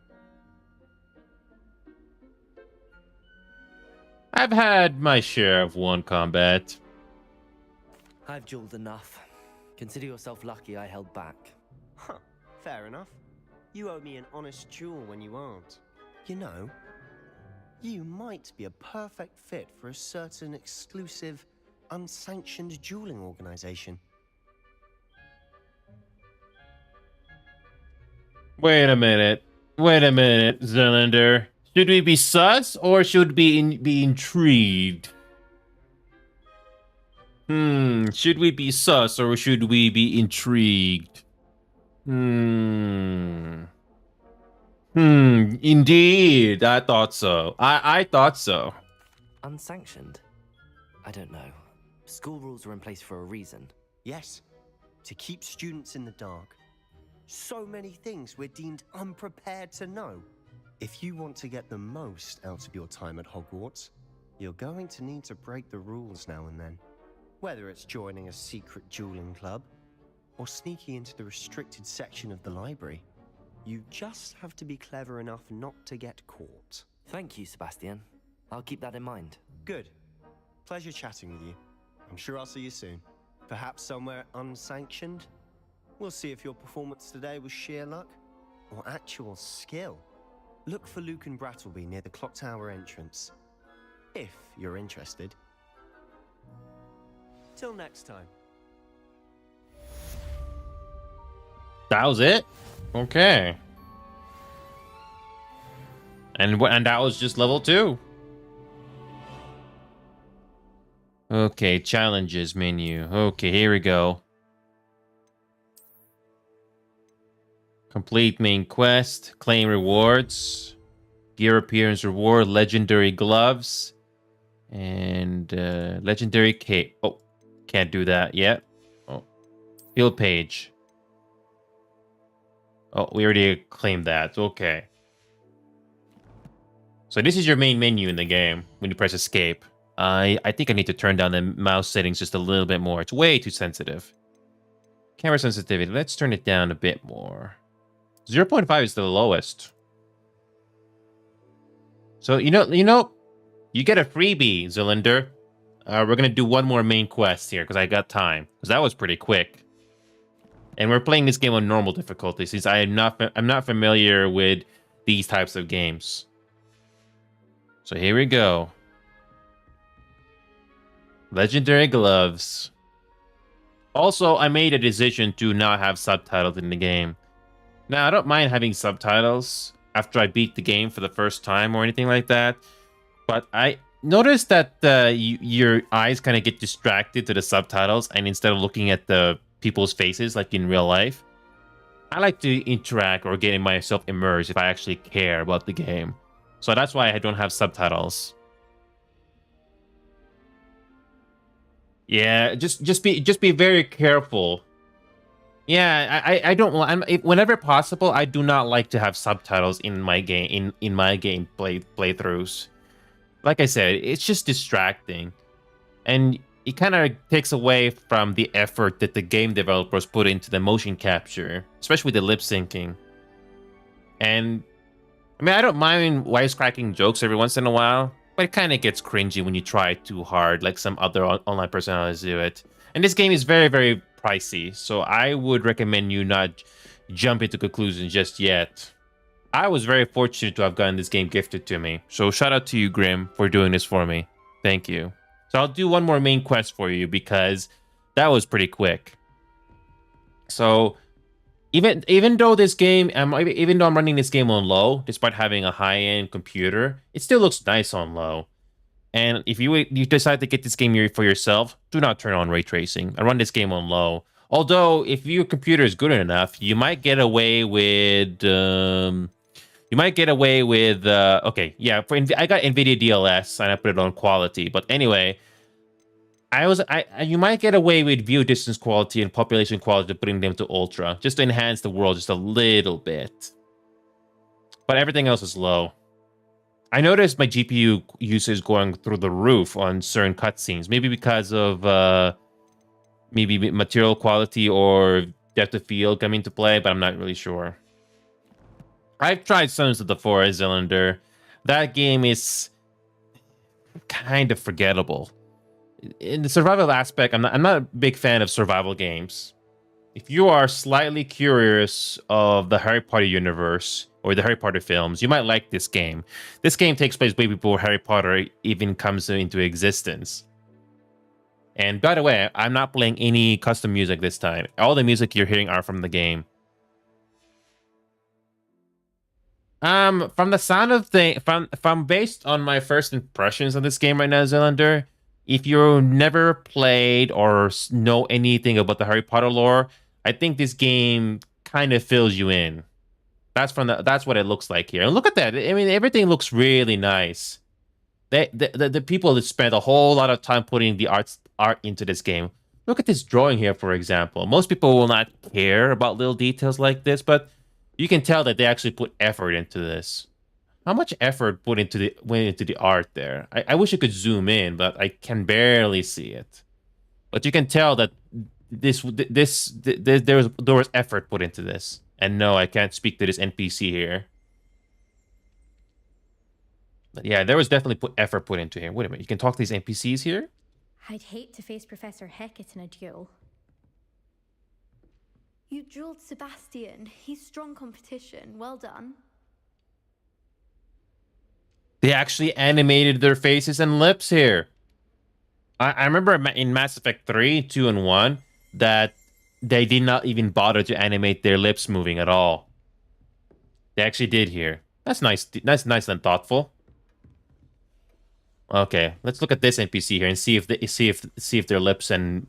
A: I've had my share of wand combat.
D: I've dueled enough. Consider yourself lucky I held back.
T: Huh, fair enough. You owe me an honest duel when you aren't. You know, you might be a perfect fit for a certain exclusive, unsanctioned dueling organization.
A: Wait a minute. Wait a minute, Zylinder. Should we be sus or should we be intrigued? Should we be sus or should we be intrigued? Indeed. I thought so. I thought so.
D: Unsanctioned? I don't know. School rules are in place for a reason.
T: Yes, to keep students in the dark. So many things we're deemed unprepared to know. If you want to get the most out of your time at Hogwarts, you're going to need to break the rules now and then. Whether it's joining a secret dueling club, or sneaking into the restricted section of the library, you just have to be clever enough not to get caught.
D: Thank you, Sebastian. I'll keep that in mind.
T: Good. Pleasure chatting with you. I'm sure I'll see you soon. Perhaps somewhere unsanctioned? We'll see if your performance today was sheer luck or actual skill. Look for Luke and Brattleby near the clock tower entrance, if you're interested. Till next time.
A: That was it? Okay. And that was just level 2. Okay, challenges menu. Okay, here we go. Complete main quest, claim rewards, gear appearance reward, legendary gloves, and legendary cape. Oh, can't do that yet. Oh, field page. Oh, we already claimed that. Okay. So this is your main menu in the game when you press escape. I think I need to turn down the mouse settings just a little bit more. It's way too sensitive. Camera sensitivity. Let's turn it down a bit more. 0.5 is the lowest. So, you get a freebie, Zylinder. We're going to do one more main quest here because I got time. Because that was pretty quick. And we're playing this game on normal difficulty since I'm not familiar with these types of games. So here we go. Legendary gloves. Also, I made a decision to not have subtitles in the game. Now, I don't mind having subtitles after I beat the game for the first time or anything like that. But I noticed that your eyes kind of get distracted to the subtitles, and instead of looking at the people's faces like in real life, I like to interact or get myself immersed if I actually care about the game. So that's why I don't have subtitles. Yeah, just be very careful. Yeah, I don't. Whenever possible, I do not like to have subtitles in my game in my game playthroughs. Like I said, it's just distracting, and it kind of takes away from the effort that the game developers put into the motion capture, especially the lip syncing. And I mean, I don't mind wisecracking jokes every once in a while, but it kind of gets cringy when you try too hard, like some other online personalities do it. And this game is very, very pricey, so I would recommend you not jump into conclusions just yet. I was very fortunate to have gotten this game gifted to me, so shout out to you, Grim, for doing this for me. Thank you. So I'll do one more main quest for you because that was pretty quick. So even though this game, even though I'm running this game on low, despite having a high-end computer, it still looks nice on low. And if you decide to get this game here for yourself, do not turn on ray tracing. I run this game on low. Although, if your computer is good enough, you might get away with. Okay, yeah. I got NVIDIA DLS and I put it on quality. But anyway, you might get away with view distance quality and population quality, putting them to ultra, just to enhance the world just a little bit. But everything else is low. I noticed my GPU usage going through the roof on certain cutscenes. Maybe because of maybe material quality or depth of field coming to play, but I'm not really sure. I've tried Sons of the Forest, Zylinder. That game is kind of forgettable. In the survival aspect, I'm not a big fan of survival games. If you are slightly curious of the Harry Potter universe or the Harry Potter films, you might like this game. This game takes place way before Harry Potter even comes into existence. And by the way, I'm not playing any custom music this time. All the music you're hearing are from the game. From the sound of thing, from based on my first impressions of this game right now, Zelander, if you never played or know anything about the Harry Potter lore, I think this game kind of fills you in. That's what it looks like here. And look at that. I mean, everything looks really nice. The people that spent a whole lot of time putting the art into this game. Look at this drawing here, for example. Most people will not care about little details like this, but you can tell that they actually put effort into this. How much effort went into the art there? I wish I could zoom in, but I can barely see it. But you can tell that there was effort put into this. And no, I can't speak to this NPC here. But yeah, there was definitely effort put into here. Wait a minute, you can talk to these NPCs here?
R: I'd hate to face Professor Hecat in a duel. You drilled Sebastian. He's strong competition. Well done.
A: They actually animated their faces and lips here. I remember in Mass Effect 3, 2, and 1 that they did not even bother to animate their lips moving at all. They actually did here. That's nice. That's nice and thoughtful. Okay, let's look at this NPC here and see if their lips and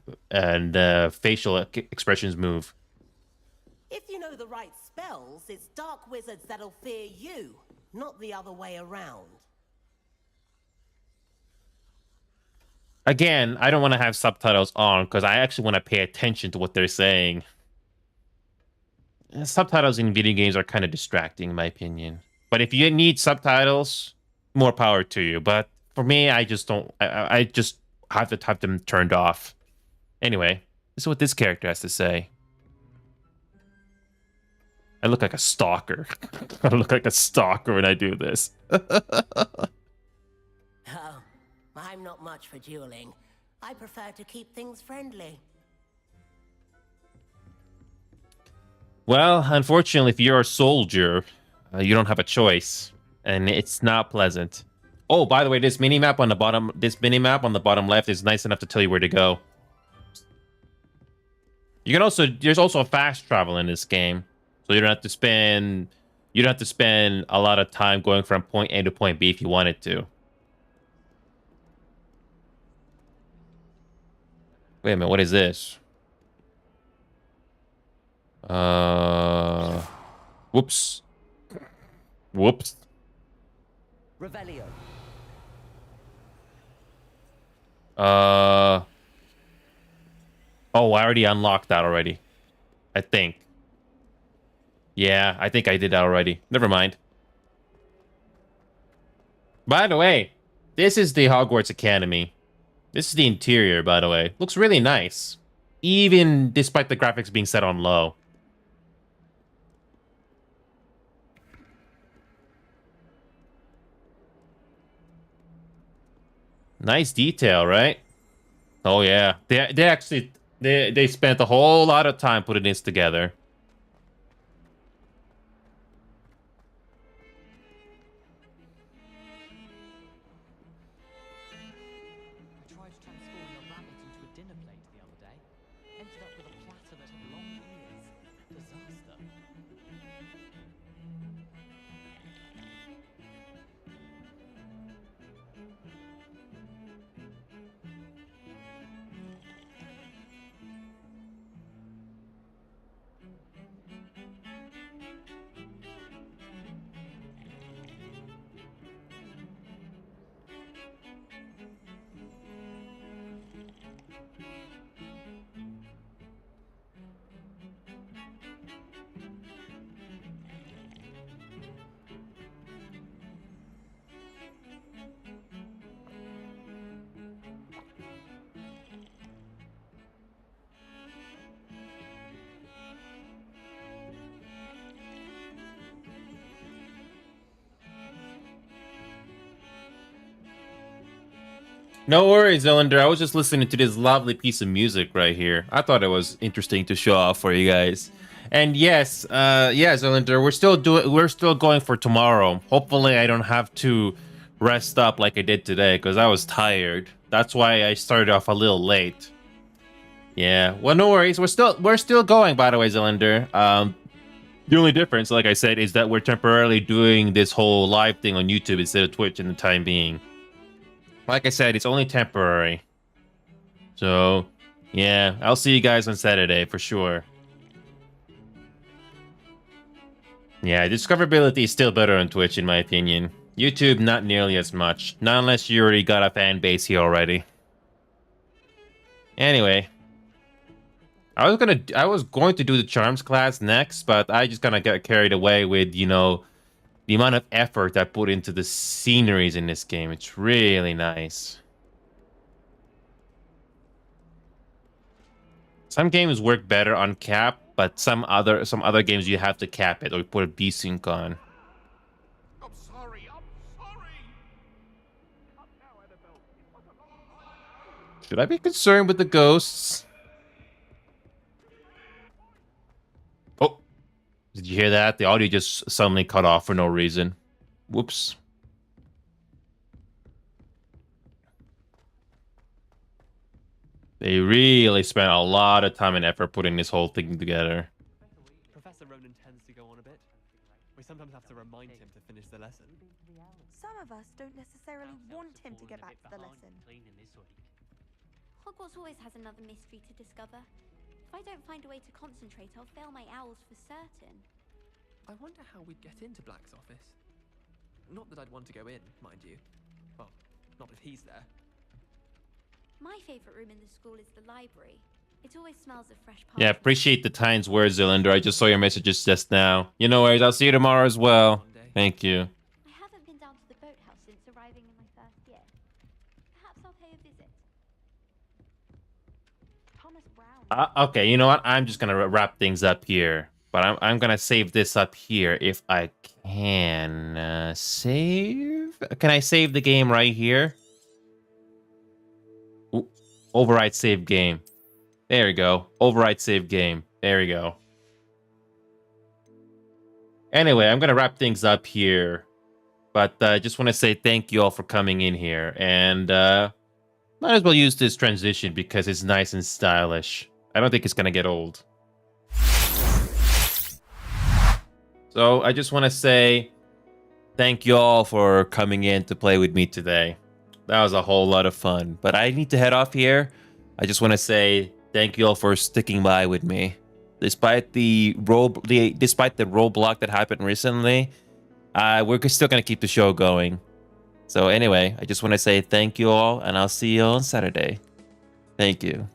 A: facial expressions move.
Q: If you know the right spells, it's dark wizards that'll fear you, not the other way around.
A: Again, I don't want to have subtitles on because I actually want to pay attention to what they're saying. Subtitles in video games are kind of distracting, in my opinion. But if you need subtitles, more power to you. But for me, I just don't. I just have to have them turned off. Anyway, this is what this character has to say. I look like a stalker. I look like a stalker when I do this.
Q: Oh, I'm not much for dueling. I prefer to keep things friendly.
A: Well, unfortunately, if you're a soldier, you don't have a choice, and it's not pleasant. Oh, by the way, this minimap on the bottom left is nice enough to tell you where to go. You can also there's also fast travel in this game, so you don't have to spend a lot of time going from point A to point B if you wanted to. Wait a minute, what is this? Whoops. Whoops.
D: Revelio.
A: Oh, I already unlocked that already. I think. Yeah, I think I did that already. Never mind. By the way, this is the Hogwarts Academy. This is the interior, by the way. Looks really nice. Even despite the graphics being set on low. Nice detail, right? Oh yeah. They spent a whole lot of time putting this together. No worries, Ellender. I was just listening to this lovely piece of music right here. I thought it was interesting to show off for you guys. And yes, Ellender, we're still going for tomorrow. Hopefully I don't have to rest up like I did today because I was tired. That's why I started off a little late. Yeah, well, no worries. We're still going, by the way, Zelinder. The only difference, like I said, is that we're temporarily doing this whole live thing on YouTube instead of Twitch in the time being. Like I said, it's only temporary. So, yeah, I'll see you guys on Saturday for sure. Yeah, discoverability is still better on Twitch in my opinion. YouTube, not nearly as much. Not unless you already got a fan base here already. Anyway. I was going to do the charms class next, but I just kind of got carried away with, you know, the amount of effort I put into the sceneries in this game. It's really nice. Some games work better on cap, but some other games you have to cap it or put a desync on.
E: I'm sorry.
A: Should I be concerned with the ghosts? Oh, did you hear that? The audio just suddenly cut off for no reason. Whoops. They really spent a lot of time and effort putting this whole thing together.
U: Professor Ronan tends to go on a bit. We sometimes have to remind him to finish the lesson.
P: Some of us don't necessarily want him to get back to the lesson.
R: Hogwarts always has another mystery to discover. If I don't find a way to concentrate, I'll fail my owls for certain.
U: I wonder how we'd get into Black's office. Not that I'd want to go in, mind you. Well, not if he's there.
R: My favourite room in the school is the library. It always smells of fresh parchment.
A: Yeah, appreciate the kind words, Zylinder. I just saw your messages just now. You know what? I'll see you tomorrow as well. Thank you.
R: I haven't been down to the boathouse since arriving in my first year. Perhaps I'll pay a visit. Thomas Brown.
A: Okay, you know what? I'm just gonna wrap things up here. But I'm gonna save this up here if I can. Save? Can I save the game right here? Ooh, override save game. There we go. Override save game. There we go. Anyway, I'm gonna wrap things up here. But I just want to say thank you all for coming in here. And might as well use this transition because it's nice and stylish. I don't think it's gonna get old. So I just want to say thank you all for coming in to play with me today. That was a whole lot of fun. But I need to head off here. I just want to say thank you all for sticking by with me. Despite the roadblock that happened recently, we're still going to keep the show going. So anyway, I just want to say thank you all, and I'll see you on Saturday. Thank you.